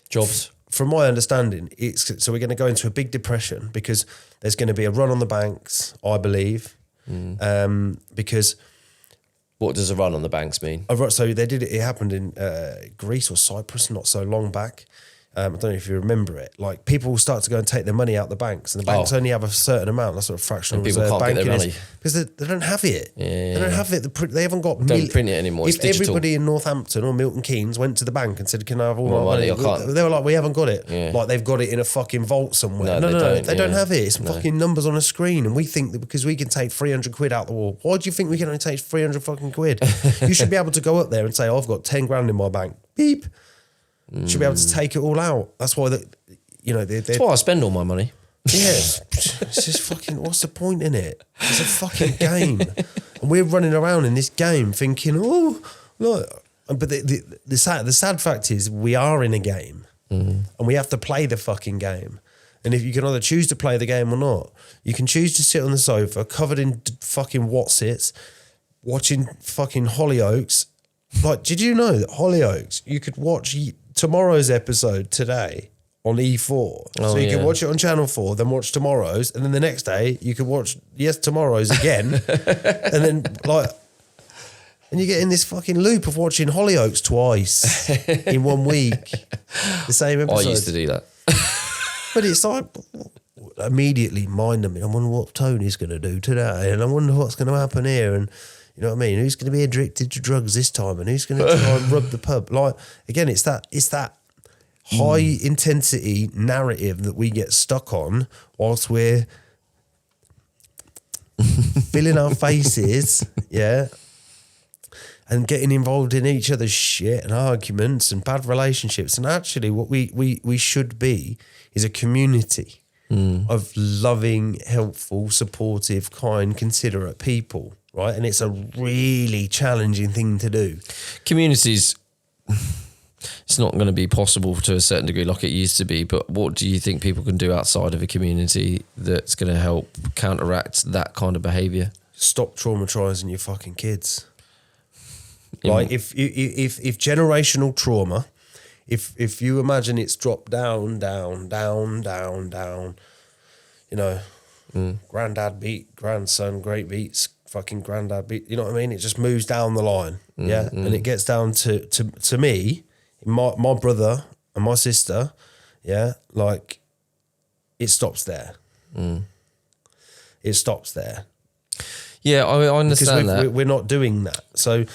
Jobs. From my understanding, so we're going to go into a big depression because there's going to be a run on the banks, I believe, because... What does a run on the banks mean? So they did it. It happened in Greece or Cyprus not so long back. I don't know if you remember it. Like, people will start to go and take their money out the banks, and the banks only have a certain amount. That's sort of fractional And people reserve can't get banking their money. because they don't have it. Yeah. They don't have it. They haven't got. Don't print it anymore. If It's digital. everybody in Northampton or Milton Keynes went to the bank and said, "Can I have all More my money?" money, I can't. They were like, "We haven't got it." Yeah. Like they've got it in a fucking vault somewhere. No, No, they they don't, don't yeah. have it. It's fucking numbers on a screen, and we think that because we can take 300 quid out the wall. Why do you think we can only take 300 fucking quid? You should be able to go up there and say, "I've got 10 grand in my bank." Beep. You should be able to take it all out. That's why That's why I spend all my money. yeah, it's just fucking. What's the point in it? It's a fucking game, and we're running around in this game thinking, "Oh, look." But the sad fact is, we are in a game, and we have to play the fucking game. And if you can either choose to play the game or not, you can choose to sit on the sofa covered in fucking Watsits, watching fucking Hollyoaks. Like, did you know that Hollyoaks? You could watch tomorrow's episode today on E4. So you could watch it on Channel 4, then watch tomorrow's, and then the next day you could watch tomorrow's again. And then and you get in this fucking loop of watching Hollyoaks twice in 1 week. The same episode. I used to do that. But it's like immediately minding me. I wonder what Tony's going to do today, and I wonder what's going to happen here, and you know what I mean? Who's going to be addicted to drugs this time, and who's going to try and rub the pub? Like, again, it's that high intensity narrative that we get stuck on whilst we're filling our faces, yeah, and getting involved in each other's shit and arguments and bad relationships. And actually what we should be is a community of loving, helpful, supportive, kind, considerate people, right? And it's a really challenging thing to do. Communities, it's not going to be possible to a certain degree like it used to be, but what do you think people can do outside of a community that's going to help counteract that kind of behaviour? Stop traumatising your fucking kids. Like if generational trauma, if you imagine it's dropped down, you know, granddad beat grandson, great beats fucking granddad beat, you know what I mean? It just moves down the line, yeah, and it gets down to me, my brother and my sister, yeah, like it stops there. It stops there. Yeah, I understand because that. we're not doing that. So,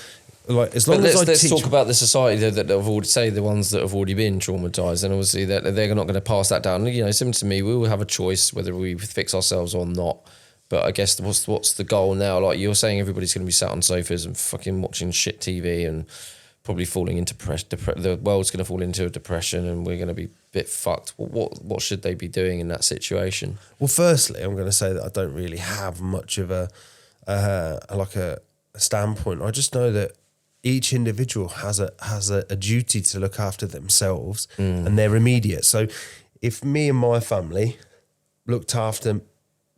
like, as long as let's talk about the society that have already, say the ones that have already been traumatised, and obviously that they're not going to pass that down. You know, similar to me, we will have a choice whether we fix ourselves or not. But I guess what's the goal now? Like you're saying, everybody's going to be sat on sofas and fucking watching shit TV and probably falling into the world's going to fall into a depression, and we're going to be a bit fucked. What should they be doing in that situation? Well, firstly, I'm going to say that I don't really have much of a standpoint. I just know that each individual has a duty to look after themselves and their immediate. So if me and my family looked after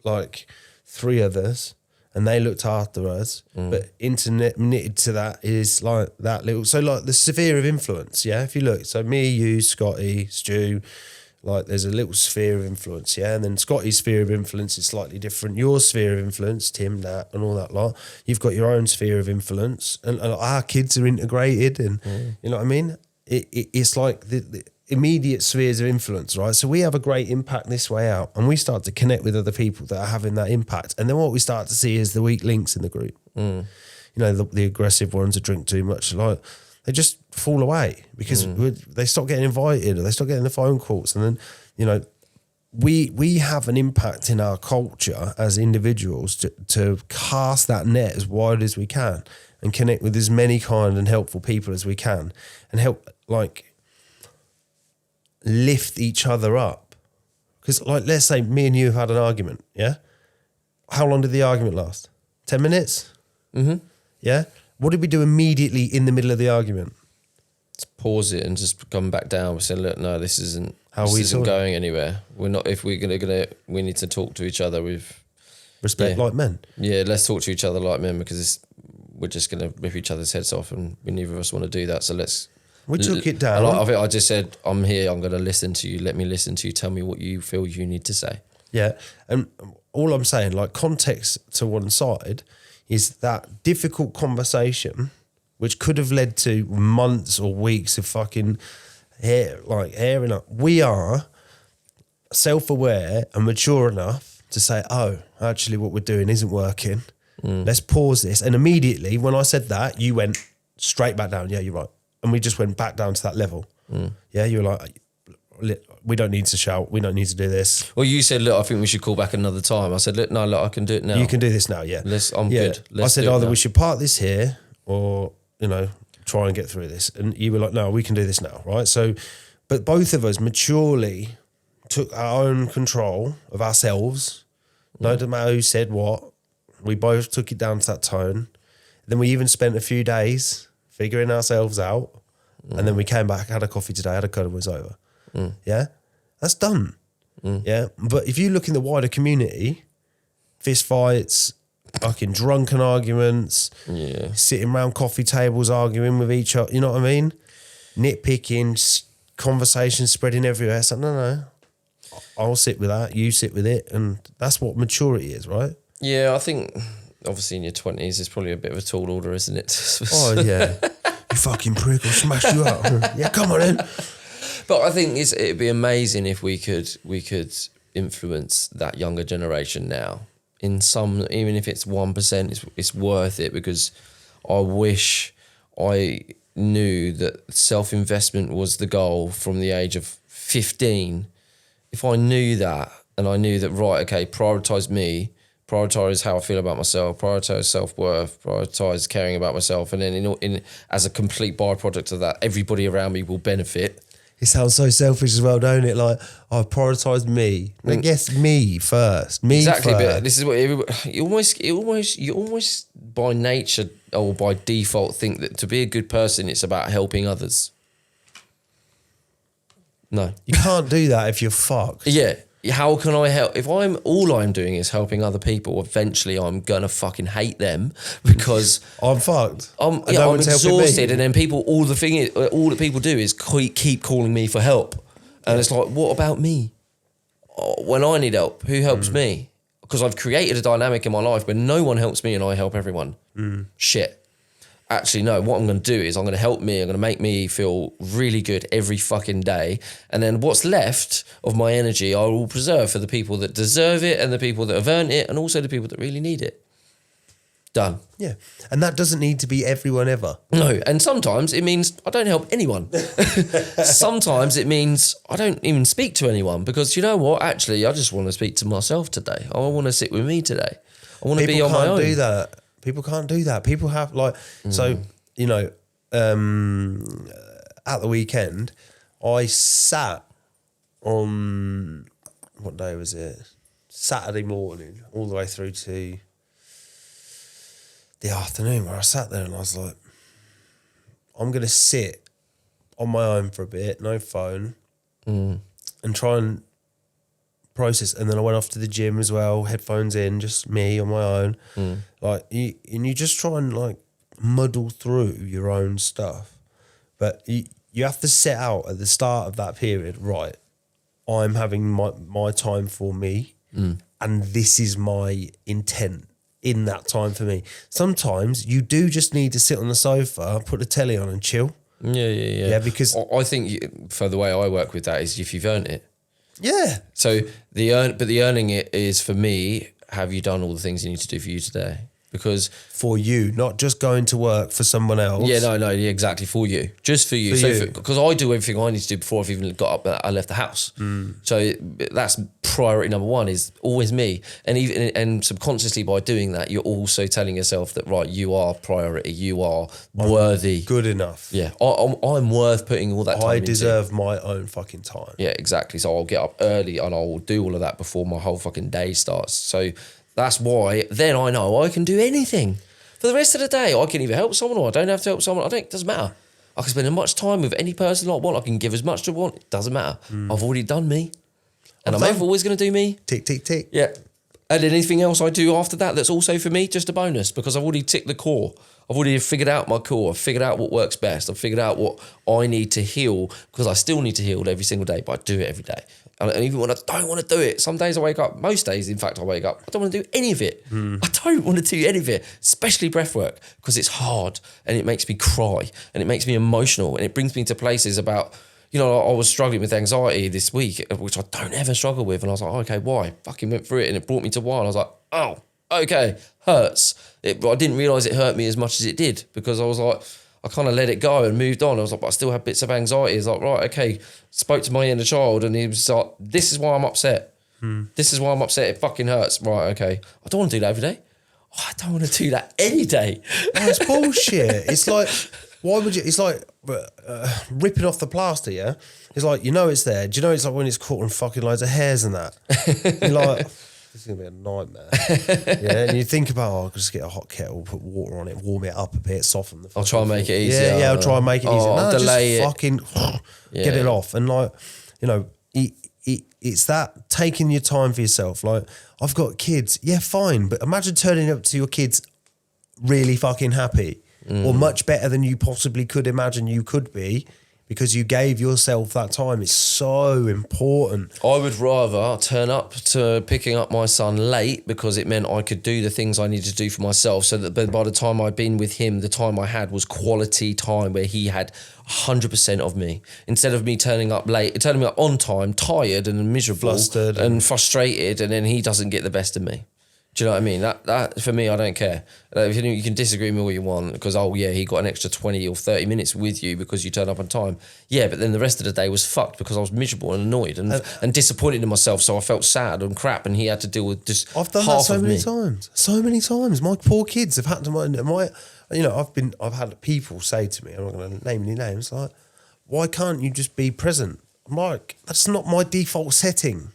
like 3 others and they looked after us, but internet knitted to that is like that little, so like the sphere of influence, yeah, if you look, so me, you, Scotty, Stu, like there's a little sphere of influence, yeah, and then Scotty's sphere of influence is slightly different. Your sphere of influence, Tim, that, and all that lot. You've got your own sphere of influence, and our kids are integrated, and you know what I mean. It's like the immediate spheres of influence, right? So we have a great impact this way out, and we start to connect with other people that are having that impact, and then what we start to see is the weak links in the group. You know, the aggressive ones that drink too much, like. They just fall away because they stop getting invited or they stop getting the phone calls. And then, you know, we have an impact in our culture as individuals to cast that net as wide as we can and connect with as many kind and helpful people as we can and help, like, lift each other up. Because, like, let's say me and you have had an argument, yeah? How long did the argument last? 10 minutes? Yeah? What did we do immediately in the middle of the argument? Just pause it and just come back down. We say, look, no, this isn't going anywhere. We're not. If we're gonna, we need to talk to each other with respect, like men. Yeah, let's talk to each other like men because we're just gonna rip each other's heads off, and neither of us want to do that. So let's. We took it down. I just said, I'm here. I'm gonna listen to you. Let me listen to you. Tell me what you feel you need to say. Yeah, and all I'm saying, like context to one side. Is that difficult conversation, which could have led to months or weeks of fucking airing up. We are self-aware and mature enough to say, oh, actually what we're doing isn't working. Let's pause this. And immediately when I said that, you went straight back down. Yeah, you're right. And we just went back down to that level. Yeah, you were like, we don't need to shout. We don't need to do this. Well, you said, look, I think we should call back another time. I said, look, I can do it now. You can do this now, yeah. I'm good. I said either we should park this here or, you know, try and get through this. And you were like, no, we can do this now, right? So, but both of us maturely took our own control of ourselves. No matter who said what, we both took it down to that tone. Then we even spent a few days figuring ourselves out. And then we came back, had a coffee today, had a cut and was over. Yeah, that's done. Yeah, but if you look in the wider community, fist fights, fucking drunken arguments, sitting around coffee tables arguing with each other, you know what I mean? Nitpicking, conversations spreading everywhere. So no, I'll sit with that, you sit with it, and that's what maturity is, right? Yeah, I think obviously in your 20s it's probably a bit of a tall order, isn't it? Oh yeah, you fucking prick, I'll smash you up. Yeah, come on in. But I think it'd be amazing if we could influence that younger generation now. In some, even if it's 1%, it's worth it because I wish I knew that self-investment was the goal from the age of 15. If I knew that and I knew that, right, okay, prioritise me prioritize how I feel about myself, prioritize self-worth, prioritize caring about myself, and then in as a complete byproduct of that, everybody around me will benefit. It sounds so selfish as well, don't it? Like, I prioritise me. I guess me first. Me Exactly, first. but this is what you almost by nature or by default think that to be a good person, it's about helping others. No, You can't do that if you're fucked. yeah. How can I help? If all I'm doing is helping other people, eventually I'm gonna fucking hate them because I'm fucked. I'm And no one's helping me. exhausted. And then all that people do is keep calling me for help, and it's like, what about me? When I need help, who helps me? Because I've created a dynamic in my life where no one helps me and I help everyone. Shit. Actually, no, what I'm going to do is I'm going to help me. I'm going to make me feel really good every fucking day. And then what's left of my energy, I will preserve for the people that deserve it and the people that have earned it and also the people that really need it. Done. Yeah. And that doesn't need to be everyone ever. No, and sometimes it means I don't help anyone. Sometimes it means I don't even speak to anyone because you know what? Actually, I just want to speak to myself today. I want to sit with me today. I want to be on my own. People can't do that. People can't do that. People have so, you know, at the weekend, I sat on, what day was it? Saturday morning, all the way through to the afternoon where I sat there and I was like, I'm going to sit on my own for a bit, no phone, and try and process. And then I went off to the gym as well, headphones in, just me on my own. You just try and like muddle through your own stuff. But you have to set out at the start of that period, right, I'm having my time for me and this is my intent in that time for me. Sometimes you do just need to sit on the sofa, put the telly on and chill. Yeah. Yeah, because I think for the way I work with that is if you've earned it. yeah, So the earning it is for me. Have you done all the things you need to do for you today? Because for you, not just going to work for someone else. yeah, exactly for you, just for you. For you. Because I do everything I need to do before I've even got up. I left the house. So that's priority number one is always me. And subconsciously by doing that, you're also telling yourself that right, you are priority. You are worthy. Good enough. Yeah, I'm worth putting all that time I into. deserve my own fucking time. Yeah, exactly. So I'll get up early and I'll do all of that before my whole fucking day starts. So that's why then I know I can do anything. For the rest of the day, I can either help someone or I don't have to help someone. It doesn't matter. I can spend as much time with any person I want. I can give as much as I want. It doesn't matter. I've already done me. And I'm always going to do me. Tick, tick, tick. Yeah. And anything else I do after that that's also for me, just a bonus because I've already ticked the core. I've already figured out my core. I've figured out what works best. I've figured out what I need to heal because I still need to heal every single day, but I do it every day. And even when I don't want to do it, some days I wake up, most days, in fact, I wake up, I don't want to do any of it. I don't want to do any of it, especially breath work, because it's hard and it makes me cry and it makes me emotional and it brings me to places about, you know, I was struggling with anxiety this week, which I don't ever struggle with. And I was like, oh, okay, why? Fucking went through it and it brought me to why. And I was like, oh, okay, hurts. I didn't realise it hurt me as much as it did because I was like, I kind of let it go and moved on. I was like, but I still have bits of anxiety. It's like, right, okay. Spoke to my inner child and he was like, this is why I'm upset. This is why I'm upset. It fucking hurts. Right, okay. I don't want to do that every day. Oh, I don't want to do that any day. That's bullshit. It's like, why would you? It's like ripping off the plaster, yeah? It's like, you know it's there. Do you know it's like when it's caught on fucking loads of hairs and that? You're like, this is going to be a nightmare. Yeah, and you think about, oh, I'll just get a hot kettle, put water on it, warm it up a bit, soften the I'll try and make it easier. Yeah, I'll try and make it easier. I'll No, delay just it. fucking get it off. And like, you know, it's that taking your time for yourself. Like, I've got kids. Yeah, fine. But imagine turning up to your kids really fucking happy or much better than you possibly could imagine you could be because you gave yourself that time. It's so important. I would rather turn up to picking up my son late because it meant I could do the things I needed to do for myself so that by the time I'd been with him, the time I had was quality time where he had 100% of me. Instead of me turning up late, turning up on time, tired and miserable Flustered and frustrated, and then he doesn't get the best of me. Do you know what I mean? That for me, I don't care. If you can disagree with me all you want, because he got an extra 20 or 30 minutes with you because you turned up on time. Yeah, but then the rest of the day was fucked because I was miserable and annoyed and disappointed in myself. So I felt sad and crap, and he had to deal with just I've done half that so of many me. times. So many times. My poor kids have had to I've had people say to me, I'm not going to name any names, like, why can't you just be present? I'm like, that's not my default setting.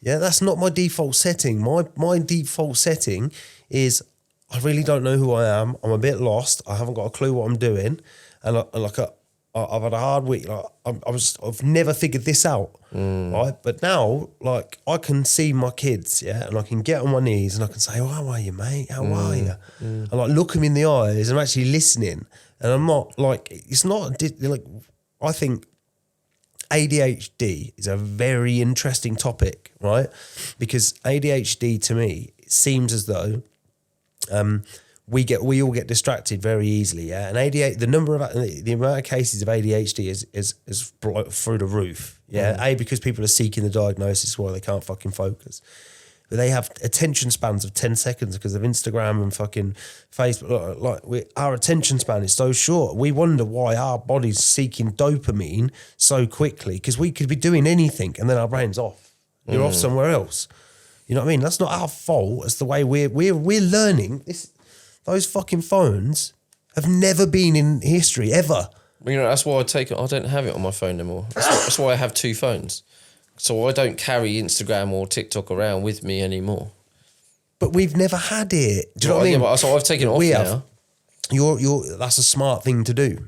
Yeah, that's not my default setting. My default setting is I really don't know who I am. I'm a bit lost. I haven't got a clue what I'm doing, and I've had a hard week. Like I've never figured this out, right? But now, like, I can see my kids, yeah, and I can get on my knees and I can say, "Oh, how are you, mate? How are you?" And like look them in the eyes, and I'm actually listening, and I'm not like it's not like I think. ADHD is a very interesting topic, right? Because ADHD to me it seems as though we all get distracted very easily, yeah. And ADHD, the amount of cases of ADHD is through the roof, yeah. Because people are seeking the diagnosis while they can't fucking focus. But they have attention spans of 10 seconds because of Instagram and fucking Facebook. Our attention span is so short. We wonder why our body's seeking dopamine so quickly because we could be doing anything and then our brain's off. You're off somewhere else. You know what I mean? That's not our fault. It's the way we're learning. Those fucking phones have never been in history ever. You know, that's why I don't have it on my phone anymore. That's why I have two phones. So I don't carry Instagram or TikTok around with me anymore. But we've never had it. Do you know what I mean? Yeah, so I've taken it off now. That's a smart thing to do.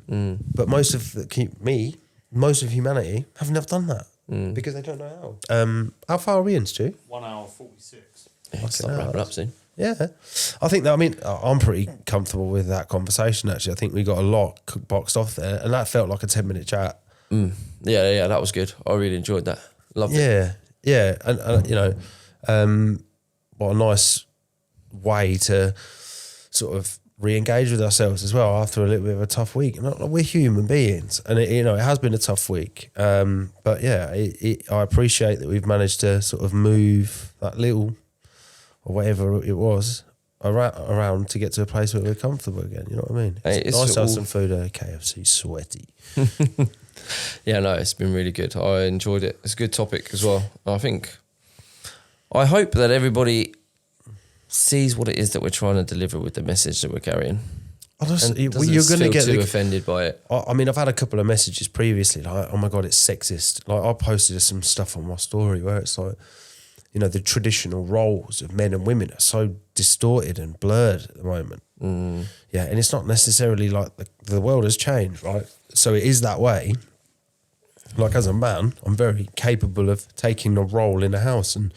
But most of humanity have never done that because they don't know how. How far are we in, Stu? 1 hour 46. Start wrapping up soon. Yeah, I think that. I mean, I'm pretty comfortable with that conversation. Actually, I think we got a lot boxed off there, and that felt like a 10-minute chat. Yeah, that was good. I really enjoyed that. Loved it. Yeah, and what a nice way to sort of re-engage with ourselves as well after a little bit of a tough week. And we're human beings, and it has been a tough week. But yeah, I appreciate that we've managed to sort of move that little or whatever it was around to get to a place where we're comfortable again. You know what I mean? It's nice to have some food at KFC, sweaty. Yeah, no, it's been really good. I enjoyed it. It's a good topic as well. I hope that everybody sees what it is that we're trying to deliver with the message that we're carrying. You're going to get too offended by it. I mean, I've had a couple of messages previously like, "Oh my god, it's sexist." Like I posted some stuff on my story where it's like, the traditional roles of men and women are so distorted and blurred at the moment. Yeah, and it's not necessarily like the world has changed, right? So it is that way. Like as a man, I'm very capable of taking a role in a house and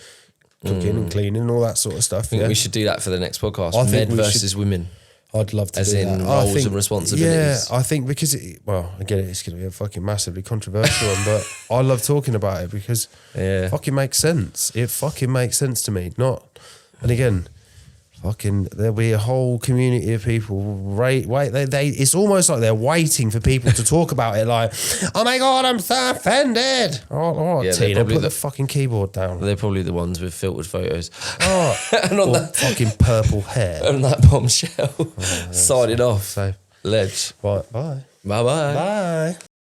cooking and cleaning and all that sort of stuff. I think we should do that for the next podcast. I think Men versus women. I'd love to as do in that. roles and responsibilities. Yeah, I think because again, it's going to be a fucking massively controversial one, but I love talking about it because it fucking makes sense. It fucking makes sense to me. And again, there'll be a whole community of people. It's almost like they're waiting for people to talk about it. Like, oh my god, I'm so offended. Yeah, Tina, put the fucking keyboard down. They're probably the ones with filtered photos. And on that fucking purple hair. And that bombshell. Signing off. So, Ledge. right, bye. Bye-bye. Bye.